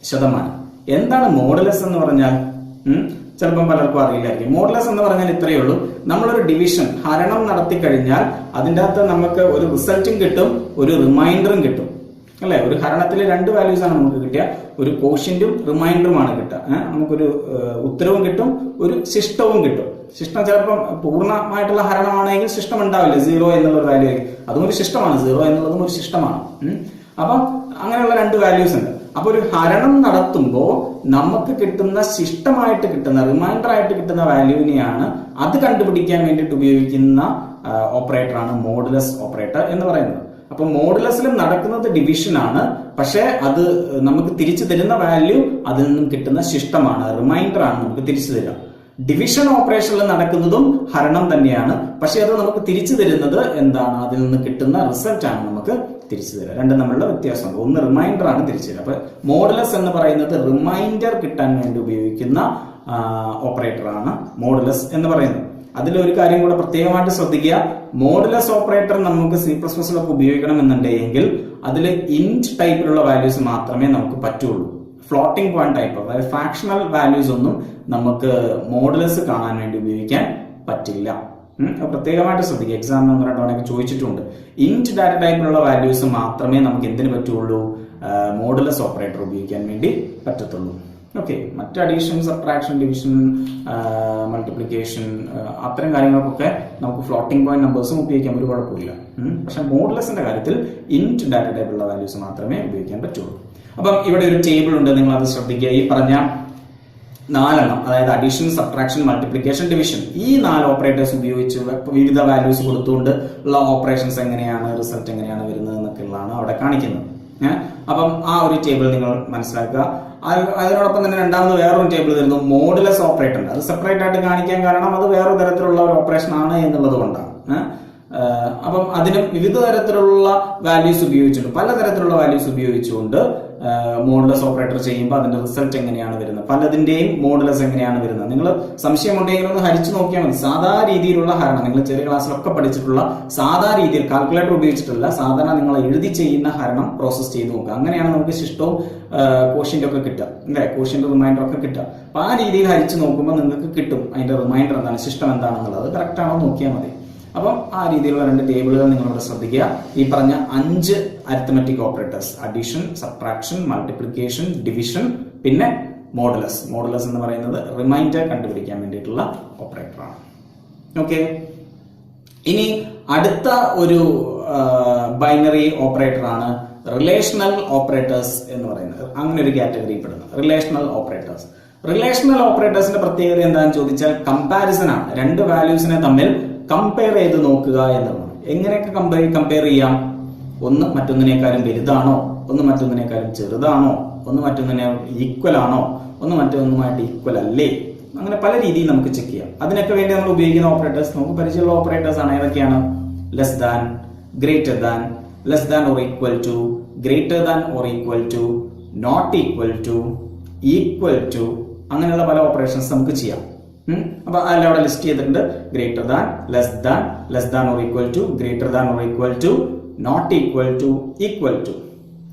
ശതമാനം. എന്താണ് മോഡുലസ് എന്ന് പറഞ്ഞാൽ? ചിലപ്പം പലർക്കും അറിയില്ലായിരിക്കും. മോഡുലസ് എന്ന് പറഞ്ഞാൽ ഇത്രയേ ഉള്ളൂ. നമ്മളൊരു ഡിവിഷൻ, ഹരണം നടത്തി കഴിഞ്ഞാൽ അതിൻ്റെ അകത്ത് നമുക്ക് ഒരു റിസൾട്ടും കിട്ടും, ഒരു റിമൈൻഡറും കിട്ടും അല്ലെ. ഒരു ഹരണത്തിൽ 2 വാല്യൂസ് ആണ് നമുക്ക് കിട്ടിയ, ഒരു കോഷ്യന്റും റിമൈൻഡറുമാണ് കിട്ടുക. നമുക്കൊരു ഉത്തരവും കിട്ടും, ഒരു ശിഷ്ടവും കിട്ടും. ശിഷ്ടം ചിലപ്പം പൂർണ്ണമായിട്ടുള്ള ഹരണമാണെങ്കിൽ ശിഷ്ടം ഉണ്ടാവില്ല, 0 എന്നുള്ള ഒരു വാല്യൂ ആയിരിക്കും. അതും ഒരു ശിഷ്ടമാണ്, 0 എന്നുള്ളതും ഒരു ശിഷ്ടമാണ്. അപ്പം അങ്ങനെയുള്ള 2 വാല്യൂസ് ഉണ്ട്. അപ്പൊ ഒരു ഹരണം നടത്തുമ്പോൾ നമുക്ക് കിട്ടുന്ന ശിഷ്ടമായിട്ട് കിട്ടുന്ന, റിമൈൻഡർ ആയിട്ട് കിട്ടുന്ന വാല്യൂവിനെയാണ് അത് കണ്ടുപിടിക്കാൻ വേണ്ടിയിട്ട് ഉപയോഗിക്കുന്ന ഓപ്പറേറ്റർ ആണ് മോഡുലസ് ഓപ്പറേറ്റർ എന്ന് പറയുന്നത്. അപ്പൊ മോഡുലസിലും നടക്കുന്നത് ഡിവിഷൻ ആണ്, പക്ഷെ അത് നമുക്ക് തിരിച്ചു തരുന്ന വാല്യൂ അതിൽ നിന്നും കിട്ടുന്ന ശിഷ്ടമാണ്, റിമൈൻഡർ ആണ് നമുക്ക് തിരിച്ചു തരിക. ഡിവിഷൻ ഓപ്പറേഷനിൽ നടക്കുന്നതും ഹരണം തന്നെയാണ്, പക്ഷെ അത് നമുക്ക് തിരിച്ചു തരുന്നത് എന്താണ്? അതിൽ നിന്ന് കിട്ടുന്ന റിസൾട്ട് ആണ് നമുക്ക് തിരിച്ചു തരിക. രണ്ടും തമ്മിലുള്ള വ്യത്യാസമുണ്ട്. ഒന്ന് റിമൈൻഡർ ആണ് തിരിച്ചു തരിക. അപ്പൊ മോഡുലസ് എന്ന് പറയുന്നത് റിമൈൻഡർ കിട്ടാൻ വേണ്ടി ഉപയോഗിക്കുന്ന ഓപ്പറേറ്റർ ആണ് മോഡുലസ് എന്ന് പറയുന്നത്. അതിലൊരു കാര്യം കൂടെ പ്രത്യേകമായിട്ട് ശ്രദ്ധിക്കുക. മോഡുലസ് ഓപ്പറേറ്റർ നമുക്ക് C++ലൊക്കെ ഉപയോഗിക്കണം എന്നുണ്ടെങ്കിൽ അതിൽ ഇന്റ് ടൈപ്പിലുള്ള വാല്യൂസ് മാത്രമേ നമുക്ക് പറ്റുള്ളൂ. ഫ്ലോട്ടിംഗ് പോയിന്റ് ടൈപ്പ്, അതായത് ഫ്രാക്ഷണൽ വാല്യൂസ് ഒന്നും നമുക്ക് മോഡുലസ് കാണാൻ വേണ്ടി ഉപയോഗിക്കാൻ പറ്റില്ല. പ്രത്യേകമായിട്ട് ശ്രദ്ധിക്കുക. എക്സാമിന് 1-2 തവണയൊക്കെ ചോദിച്ചിട്ടുണ്ട്. ഇന്റ് ഡാറ്റ ടൈപ്പിലുള്ള വാല്യൂസ് മാത്രമേ നമുക്ക് എന്തിനു പറ്റുള്ളൂ? മോഡുലസ് ഓപ്പറേറ്റർ ഉപയോഗിക്കാൻ വേണ്ടി പറ്റത്തുള്ളൂ. ഓക്കെ, മറ്റ് അഡീഷൻ, സബ്ട്രാക്ഷൻ, ഡിവിഷൻ, മൾട്ടിപ്ലിക്കേഷൻ അത്തരം കാര്യങ്ങൾക്കൊക്കെ നമുക്ക് ഫ്ലോട്ടിംഗ് പോയിന്റ് നമ്പേഴ്സും ഉപയോഗിക്കാൻ ഒരു കുഴപ്പമില്ല. പക്ഷെ മോഡുലസിന്റെ കാര്യത്തിൽ ഇന്റ് ഡാറ്റ ടൈപ്പിലുള്ള വാല്യൂസ് മാത്രമേ ഉപയോഗിക്കാൻ പറ്റുള്ളൂ. അപ്പം ഇവിടെ ഒരു ടേബിൾ ഉണ്ട്, നിങ്ങൾ അത് ശ്രദ്ധിക്കുക. ഈ പറഞ്ഞ നാലെണ്ണം, അതായത് അഡീഷൻ, സബ്ട്രാക്ഷൻ, മൾട്ടിപ്ലിക്കേഷൻ, ഡിവിഷൻ, ഈ 4 ഓപ്പറേറ്റേഴ്സ് ഉപയോഗിച്ച് വിവിധ വാല്യൂസ് കൊടുത്തുകൊണ്ട് ഉള്ള ഓപ്പറേഷൻസ് എങ്ങനെയാണ്, റിസൾട്ട് എങ്ങനെയാണ് വരുന്നത് എന്നൊക്കെയുള്ളതാണ് അവിടെ കാണിക്കുന്നത്. അപ്പം ആ ഒരു ടേബിൾ നിങ്ങൾ മനസ്സിലാക്കുക. അതിനോടൊപ്പം തന്നെ രണ്ടാമത് വേറൊരു ടേബിൾ തരുന്നു, മോഡുലസ് ഓപ്പറേറ്റർ. അത് സെപ്പറേറ്റ് ആയിട്ട് കാണിക്കാൻ കാരണം അത് വേറെ തരത്തിലുള്ള ഒരു ഓപ്പറേഷൻ ആണ് എന്നുള്ളത് കൊണ്ടാണ്. അപ്പം അതിനും വിവിധ തരത്തിലുള്ള വാല്യൂസ് ഉപയോഗിച്ചുകൊണ്ട്, പലതരത്തിലുള്ള വാല്യൂസ് ഉപയോഗിച്ചുകൊണ്ട് മോഡുലസ് ഓപ്പറേറ്റർ ചെയ്യുമ്പോൾ അതിന്റെ റിസൾട്ട് എങ്ങനെയാണ് വരുന്നത്, പലതിന്റെയും മോഡുലസ് എങ്ങനെയാണ് വരുന്നത്. നിങ്ങൾ സംശയമുണ്ടെങ്കിൽ ഒന്ന് ഹരിച്ചു നോക്കിയാൽ മതി. സാധാ രീതിയിലുള്ള ഹരണം നിങ്ങൾ ചെറിയ ക്ലാസ്സിലൊക്കെ പഠിച്ചിട്ടുള്ള സാധാ രീതിയിൽ, കാൽക്കുലേറ്റർ ഉപയോഗിച്ചിട്ടുള്ള സാധാരണ നിങ്ങൾ എഴുതി ചെയ്യുന്ന ഹരണം പ്രോസസ് ചെയ്ത് നോക്കുക. അങ്ങനെയാണ് നമുക്ക് ശിഷ്ടവും കോഷ്യന്റ് ഒക്കെ കിട്ടുക, അല്ലെ, കോഷ്യന്റ് റിമൈൻഡർ ഒക്കെ കിട്ടുക. അപ്പൊ ആ രീതിയിൽ ഹരിച്ചു നോക്കുമ്പോൾ നിങ്ങൾക്ക് കിട്ടും അതിന്റെ റിമൈൻഡർ എന്താണ്, ശിഷ്ടം എന്താണെന്നുള്ളത്. കറക്റ്റ് ആണോ നോക്കിയാൽ മതി. അപ്പം ആ രീതിയിലുള്ള 2 ടേബിളുകൾ നിങ്ങളിവിടെ ശ്രദ്ധിക്കുക. ഈ പറഞ്ഞ 5 arithmetic operators, addition, subtraction, multiplication, division, പിന്നെ മോഡുലസ്. മോഡുലസ് എന്ന് പറയുന്നത് റിമൈൻഡർ കണ്ടുപിടിക്കാൻ വേണ്ടിയിട്ടുള്ള ഓപ്പറേറ്ററാണ്. ഓക്കെ, ഇനി അടുത്ത ഒരു ബൈനറി ഓപ്പറേറ്റർ ആണ് റിലേഷണൽ ഓപ്പറേറ്റേഴ്സ് എന്ന് പറയുന്നത്. അങ്ങനെ ഒരു കാറ്റഗറി പെടുന്നത് റിലേഷണൽ ഓപ്പറേറ്റേഴ്സ്. റിലേഷണൽ ഓപ്പറേറ്റേഴ്സിന്റെ പ്രത്യേകത എന്താണെന്ന് ചോദിച്ചാൽ കമ്പാരിസൺ ആണ്. 2 വാല്യൂസിനെ തമ്മിൽ കമ്പയർ ചെയ്ത് നോക്കുക എന്നുള്ളതാണ്. എങ്ങനെയൊക്കെ കമ്പയർ ചെയ്യാം? ഒന്ന് മറ്റൊന്നിനേക്കാളും വലുതാണോ, ഒന്ന് മറ്റൊന്നിനേക്കാളും ചെറുതാണോ, ഒന്ന് മറ്റൊന്നിനെ ഈക്വൽ ആണോ, ഒന്ന് മറ്റൊന്നുമായിട്ട് ഈക്വൽ അല്ലേ, അങ്ങനെ പല രീതിയിൽ നമുക്ക് ചെക്ക് ചെയ്യാം. അതിനൊക്കെ വേണ്ടി നമ്മൾ ഉപയോഗിക്കുന്ന ഓപ്പറേറ്റേഴ്സ് നമുക്ക് പരിചയമുള്ള ഓപ്പറേറ്റേഴ്സ് ആണ്. ഏതൊക്കെയാണ്? Less than, greater than, less than or equal to, greater than or equal to, not equal to, equal to, അങ്ങനെയുള്ള പല ഓപ്പറേഷൻസ് നമുക്ക് ചെയ്യാം. അപ്പൊ അതിൽ അവിടെ ലിസ്റ്റ് ചെയ്തിട്ടുണ്ട്. Greater than, less than or equal to, greater than or equal to, not equal to, equal to.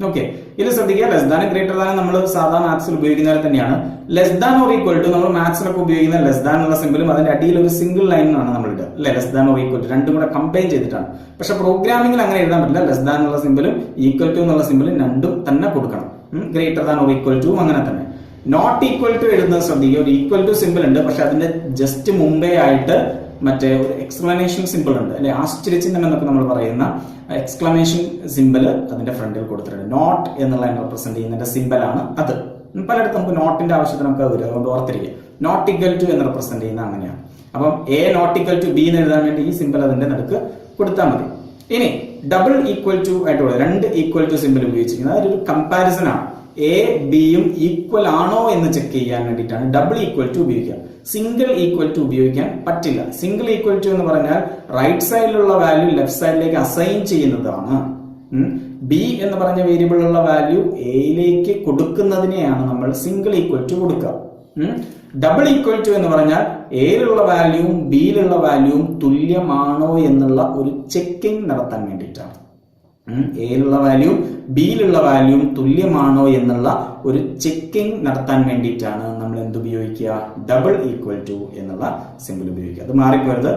Okay, ഇത് ശ്രദ്ധിക്കുക. ലെസ് ദാനും ഗ്രേറ്റർ ദാനും നമ്മൾ സാധാരണ മാത്സിൽ ഉപയോഗിക്കുന്നത് തന്നെയാണ്. Less than or equal to നമ്മൾ മാത്സിലൊക്കെ ഉപയോഗിക്കുന്ന ലെസ് ദാൻ എന്നുള്ള സിമ്പിളും അതിന്റെ അടിയിൽ ഒരു സിംഗിൾ ലൈൻ ആണ് നമ്മൾ ഇടുക, അല്ലെ, less than or equal to രണ്ടും കൂടെ കമ്പൈൻ ചെയ്തിട്ടാണ്. പക്ഷെ പ്രോഗ്രാമിംഗിൽ അങ്ങനെ എഴുതാൻ പറ്റില്ല. ലെസ് ദാൻ എന്നുള്ള സിമ്പിളും ഈക്വൽ ടു എന്നുള്ള സിമ്പിളും രണ്ടും തന്നെ കൊടുക്കണം. Greater than or equal to അങ്ങനെ തന്നെ. നോട്ട് ഈക്വൽ ടു എഴുതുന്നത് ശ്രദ്ധിക്കുക. ഒരു ഈക്വൽ ടു സിമ്പിൾ ഉണ്ട്, പക്ഷെ അതിന്റെ ജസ്റ്റ് മുമ്പേ ആയിട്ട് മറ്റേ ഒരു എക്സ്ക്ലമേഷൻ സിമ്പിൾ ഉണ്ട്, അല്ലെ, ആശ്ചര്യചിഹ്നം എന്നൊക്കെ നമ്മൾ പറയുന്ന എക്സ്ക്ലമേഷൻ സിമ്പിൾ അതിന്റെ ഫ്രണ്ടിൽ കൊടുത്തിട്ടുണ്ട്. നോട്ട് എന്നുള്ള റെപ്രസെന്റ് ചെയ്യുന്നതിന്റെ സിമ്പിൾ ആണ് അത്. പലയിടത്തും നമുക്ക് നോട്ടിന്റെ ആവശ്യത്തിന് നമുക്ക് വരും, അതുകൊണ്ട് ഓർത്തിരിക്കുക. നോട്ട് ഈക്വൽ ടു എന്ന് റെപ്രസെന്റ് ചെയ്യുന്ന അങ്ങനെയാണ്. അപ്പം A not equal to B എന്ന് എഴുതാൻ വേണ്ടി ഈ സിമ്പിൾ അതിന്റെ നടുക്ക് കൊടുത്താൽ മതി. ഇനി ഡബിൾ ഈക്വൽ ടു ആയിട്ടുള്ള 2 ഈക്വൽ ടു സിമ്പിൾ ഉപയോഗിച്ചിരിക്കുന്നത് അതൊരു കമ്പാരിസൺ ആണ്. എ ബിയും ഈക്വൽ ആണോ എന്ന് ചെക്ക് ചെയ്യാൻ വേണ്ടിയിട്ടാണ് ഡബിൾ ഈക്വൽ ടു ഉപയോഗിക്കുക. സിംഗിൾ ഈക്വൽ ടു ഉപയോഗിക്കാൻ പറ്റില്ല. സിംഗിൾ ഈക്വൽ ടു എന്ന് പറഞ്ഞാൽ റൈറ്റ് സൈഡിലുള്ള വാല്യൂ ലെഫ്റ്റ് സൈഡിലേക്ക് അസൈൻ ചെയ്യുന്നതാണ്. ബി എന്ന് പറഞ്ഞ വേരിയബിളിലുള്ള വാല്യൂ എയിലേക്ക് കൊടുക്കുന്നതിനെയാണ് നമ്മൾ സിംഗിൾ ഈക്വൽ ടു കൊടുക്കുക. ഡബിൾ ഈക്വൽ ടു എന്ന് പറഞ്ഞാൽ എയിലുള്ള വാല്യൂവും ബിയിലുള്ള വാല്യൂവും തുല്യമാണോ എന്നുള്ള ഒരു ചെക്കിംഗ് നടത്താൻ വേണ്ടിയിട്ടാണ്. എയിലുള്ള വാല്യൂവും ബിയിലുള്ള വാല്യൂവും തുല്യമാണോ എന്നുള്ള ഒരു ചെക്കിംഗ് നടത്താൻ വേണ്ടിയിട്ടാണ് നമ്മൾ എന്ത് ഉപയോഗിക്കുക? ഡബിൾ ഈക്വൽ ടു എന്നുള്ള സിമ്പിൾ ഉപയോഗിക്കുക. അത് മാറിപ്പോയത്.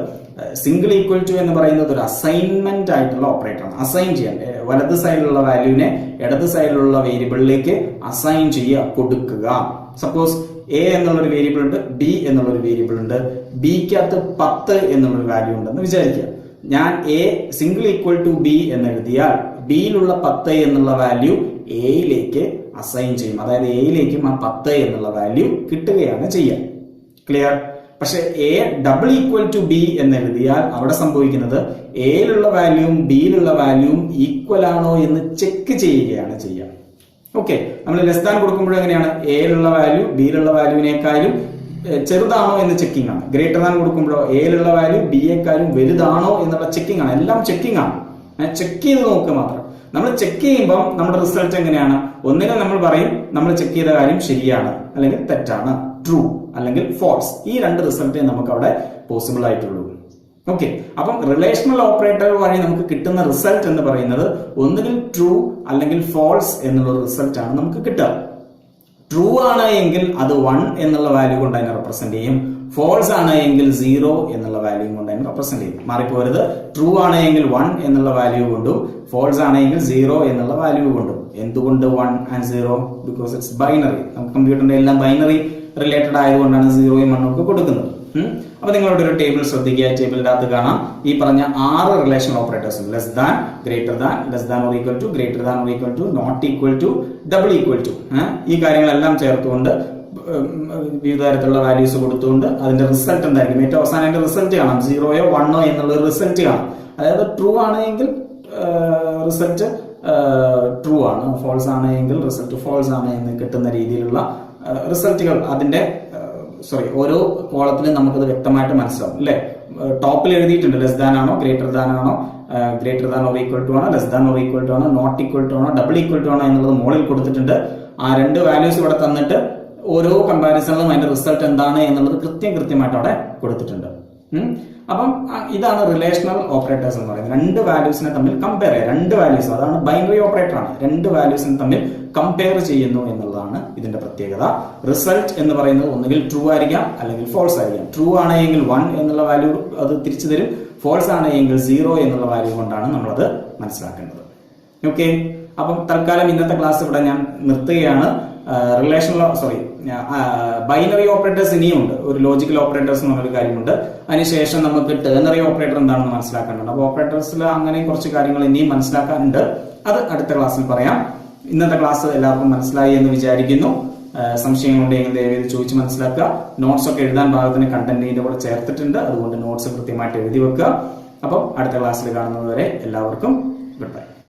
സിംഗിൾ ഈക്വൽ ടു എന്ന് പറയുന്നത് ഒരു അസൈൻമെന്റ് ആയിട്ടുള്ള ഓപ്പറേറ്റർ ആണ്. അസൈൻ ചെയ്യാൻ വലത് സൈഡിലുള്ള വാല്യൂവിനെ ഇടത് സൈഡിലുള്ള വേരിയബിളിലേക്ക് അസൈൻ ചെയ്യുക, കൊടുക്കുക. സപ്പോസ് എ എന്നുള്ളൊരു വേരിയബിൾ ഉണ്ട്, ബി എന്നുള്ളൊരു വേരിയബിൾ ഉണ്ട്, ബിക്കകത്ത് 10 എന്നുള്ളൊരു വാല്യൂ ഉണ്ടെന്ന് വിചാരിക്കുക. ഞാൻ A single equal to B എന്ന് എഴുതിയാൽ ബിയിലുള്ള 10 എന്നുള്ള വാല്യൂ എയിലേക്ക് അസൈൻ ചെയ്യും. അതായത് എയിലേക്കും ആ 10 എന്നുള്ള വാല്യൂ കിട്ടുകയാണ് ചെയ്യുക. ക്ലിയർ? പക്ഷെ A double equal to B എന്ന് എഴുതിയാൽ അവിടെ സംഭവിക്കുന്നത് എയിലുള്ള വാല്യൂവും ബിയിലുള്ള വാല്യൂവും ഈക്വൽ ആണോ എന്ന് ചെക്ക് ചെയ്യുകയാണ് ചെയ്യുക. ഓക്കെ, നമ്മൾ ലെസ് ദാൻ കൊടുക്കുമ്പോഴും എങ്ങനെയാണ്? എയിലുള്ള വാല്യൂ ബിയിലുള്ള വാല്യൂവിനേക്കാളും ചെറുതാണോ എന്ന് ചെക്കിംഗ് ആണ്. ഗ്രേറ്റർ ദാൻ കൊടുക്കുമ്പോഴോ എയിലുള്ള വാല്യൂ ബിയേക്കാളും വലുതാണോ എന്നുള്ള ചെക്കിംഗ് ആണ്. എല്ലാം ചെക്കിംഗ് ആണ്. ചെക്ക് ചെയ്ത് നോക്കുക മാത്രം. നമ്മൾ ചെക്ക് ചെയ്യുമ്പോൾ നമ്മുടെ റിസൾട്ട് എങ്ങനെയാണ്? ഒന്നുകിൽ നമ്മൾ പറയും നമ്മൾ ചെക്ക് ചെയ്ത കാര്യം ശരിയാണ്, അല്ലെങ്കിൽ തെറ്റാണ്, ട്രൂ അല്ലെങ്കിൽ ഫോൾസ്. ഈ 2 റിസൾട്ടേ നമുക്ക് അവിടെ പോസിബിൾ ആയിട്ടുള്ളൂ. ഓക്കെ, അപ്പം റിലേഷണൽ ഓപ്പറേറ്റർ വഴി നമുക്ക് കിട്ടുന്ന റിസൾട്ട് എന്ന് പറയുന്നത് ഒന്നുകിൽ ട്രൂ അല്ലെങ്കിൽ ഫോൾസ് എന്നുള്ള റിസൾട്ട് ആണ് നമുക്ക് കിട്ടുക. ട്രൂ ആണ് എങ്കിൽ അത് 1 എന്നുള്ള വാല്യൂ കൊണ്ട് അതിനെ റെപ്രസെന്റ് ചെയ്യും. ഫോൾസ് ആണ് എങ്കിൽ 0 എന്നുള്ള വാല്യൂ കൊണ്ട് അതിനെ റെപ്രസെന്റ് ചെയ്യും. മാറിപ്പോരുത്. ട്രൂ ആണ് എങ്കിൽ 1 എന്നുള്ള വാല്യൂ കൊണ്ടും ഫോൾസ് ആണ് എങ്കിൽ 0 എന്നുള്ള വാല്യൂ കൊണ്ടും. എന്തുകൊണ്ട് 1 and 0? Because it's binary. നമുക്ക് കമ്പ്യൂട്ടറിന്റെ എല്ലാം ബൈനറി റിലേറ്റഡ് ആയതുകൊണ്ടാണ് 0യും 1ഉം ഒക്കെ കൊടുക്കുന്നത്. അപ്പൊ നിങ്ങളുടെ ഒരു ടേബിൾ ശ്രദ്ധിക്കുക. ടേബിളിന്റെ അകത്ത് കാണാം ഈ പറഞ്ഞ 6 relational operators. Less than, greater than, less than or equal to, greater than or equal to, not equal to, double equal to. ഈ കാര്യങ്ങളെല്ലാം ചേർത്തുകൊണ്ട് വിവിധ തരത്തിലുള്ള വാല്യൂസ് കൊടുത്തുകൊണ്ട് അതിന്റെ റിസൾട്ട് എന്തായിരിക്കും, ഏറ്റവും അവസാനം അതിന്റെ റിസൾട്ട് കാണാം, 0യോ 1ഓ എന്നുള്ള റിസൾട്ട് കാണാം. അതായത് ട്രൂ ആണെങ്കിൽ റിസൾട്ട് ട്രൂ ആണ്, ഫോൾസ് ആണെങ്കിൽ റിസൾട്ട് ഫോൾസ് ആണ് എന്ന് കിട്ടുന്ന രീതിയിലുള്ള റിസൾട്ടുകൾ അതിന്റെ ഓരോ കോളത്തിലും നമുക്കത് വ്യക്തമായിട്ട് മനസ്സിലാവും അല്ലെ. ടോപ്പിൽ എഴുതിയിട്ടുണ്ട് ലെസ് ദാൻ ആണോ ഗ്രേറ്റർ ദാൻ ആണോ, greater than or equal to ആണോ, less than or equal to ആണോ, നോട്ട് ഈക്വൽ ടു ആണോ, ഡബിൾ ഈക്വൽ ടു ആണോ എന്നുള്ളത് മുകളിൽ കൊടുത്തിട്ടുണ്ട്. ആ രണ്ട് വാല്യൂസ് ഇവിടെ തന്നിട്ട് ഓരോ കമ്പാരിസണിലും അതിന്റെ റിസൾട്ട് എന്താണ് എന്നുള്ളത് കൃത്യമായിട്ട് അവിടെ കൊടുത്തിട്ടുണ്ട്. അപ്പം ഇതാണ് റിലേഷണൽ ഓപ്പറേറ്റേഴ്സ് എന്ന് പറയുന്നത്. രണ്ട് വാല്യൂസിനെ തമ്മിൽ കമ്പയർ ചെയ്യുക, രണ്ട് വാല്യൂസ്, അതാണ് ബൈനറി ഓപ്പറേറ്റർ ആണ്, രണ്ട് വാല്യൂസിനെ തമ്മിൽ കമ്പയർ ചെയ്യുന്നു എന്നുള്ളതാണ് ഇതിന്റെ പ്രത്യേകത. റിസൾട്ട് എന്ന് പറയുന്നത് ഒന്നുകിൽ ട്രൂ ആയിരിക്കാം അല്ലെങ്കിൽ ഫോൾസ് ആയിരിക്കാം. ട്രൂ ആണെങ്കിൽ 1 എന്നുള്ള വാല്യൂ അത് തിരിച്ചു തരും, ഫോൾസ് ആണെങ്കിൽ 0 എന്നുള്ള വാല്യൂ കൊണ്ടാണ് നമ്മളത് മനസ്സിലാക്കേണ്ടത്. ഓക്കെ, അപ്പം തൽക്കാലം ഇന്നത്തെ ക്ലാസ് ഇവിടെ ഞാൻ നിർത്തുകയാണ്. ബൈനറി ഓപ്പറേറ്റേഴ്സ് ഇനിയും ഉണ്ട്, ഒരു ലോജിക്കൽ ഓപ്പറേറ്റേഴ്സ് എന്ന് പറഞ്ഞൊരു കാര്യമുണ്ട്. അതിനുശേഷം നമുക്ക് ടെർണറി ഓപ്പറേറ്റർ എന്താണെന്ന് മനസ്സിലാക്കാനുണ്ട്. അപ്പോൾ ഓപ്പറേറ്റേഴ്സിൽ അങ്ങനെ കുറച്ച് കാര്യങ്ങൾ ഇനിയും മനസ്സിലാക്കാനുണ്ട്, അത് അടുത്ത ക്ലാസ്സിൽ പറയാം. ഇന്നത്തെ ക്ലാസ് എല്ലാവർക്കും മനസ്സിലായി എന്ന് വിചാരിക്കുന്നു. സംശയങ്ങളുണ്ടെങ്കിൽ ദയവേത് ചോദിച്ച് മനസ്സിലാക്കുക. നോട്ട്സ് ഒക്കെ എഴുതാൻ ഭാഗത്തിന് കണ്ടന്റിന്റെ കൂടെ ചേർത്തിട്ടുണ്ട്, അതുകൊണ്ട് നോട്ട്സ് കൃത്യമായിട്ട് എഴുതി വെക്കുക. അപ്പം അടുത്ത ക്ലാസ്സിൽ കാണുന്നത് വരെ എല്ലാവർക്കും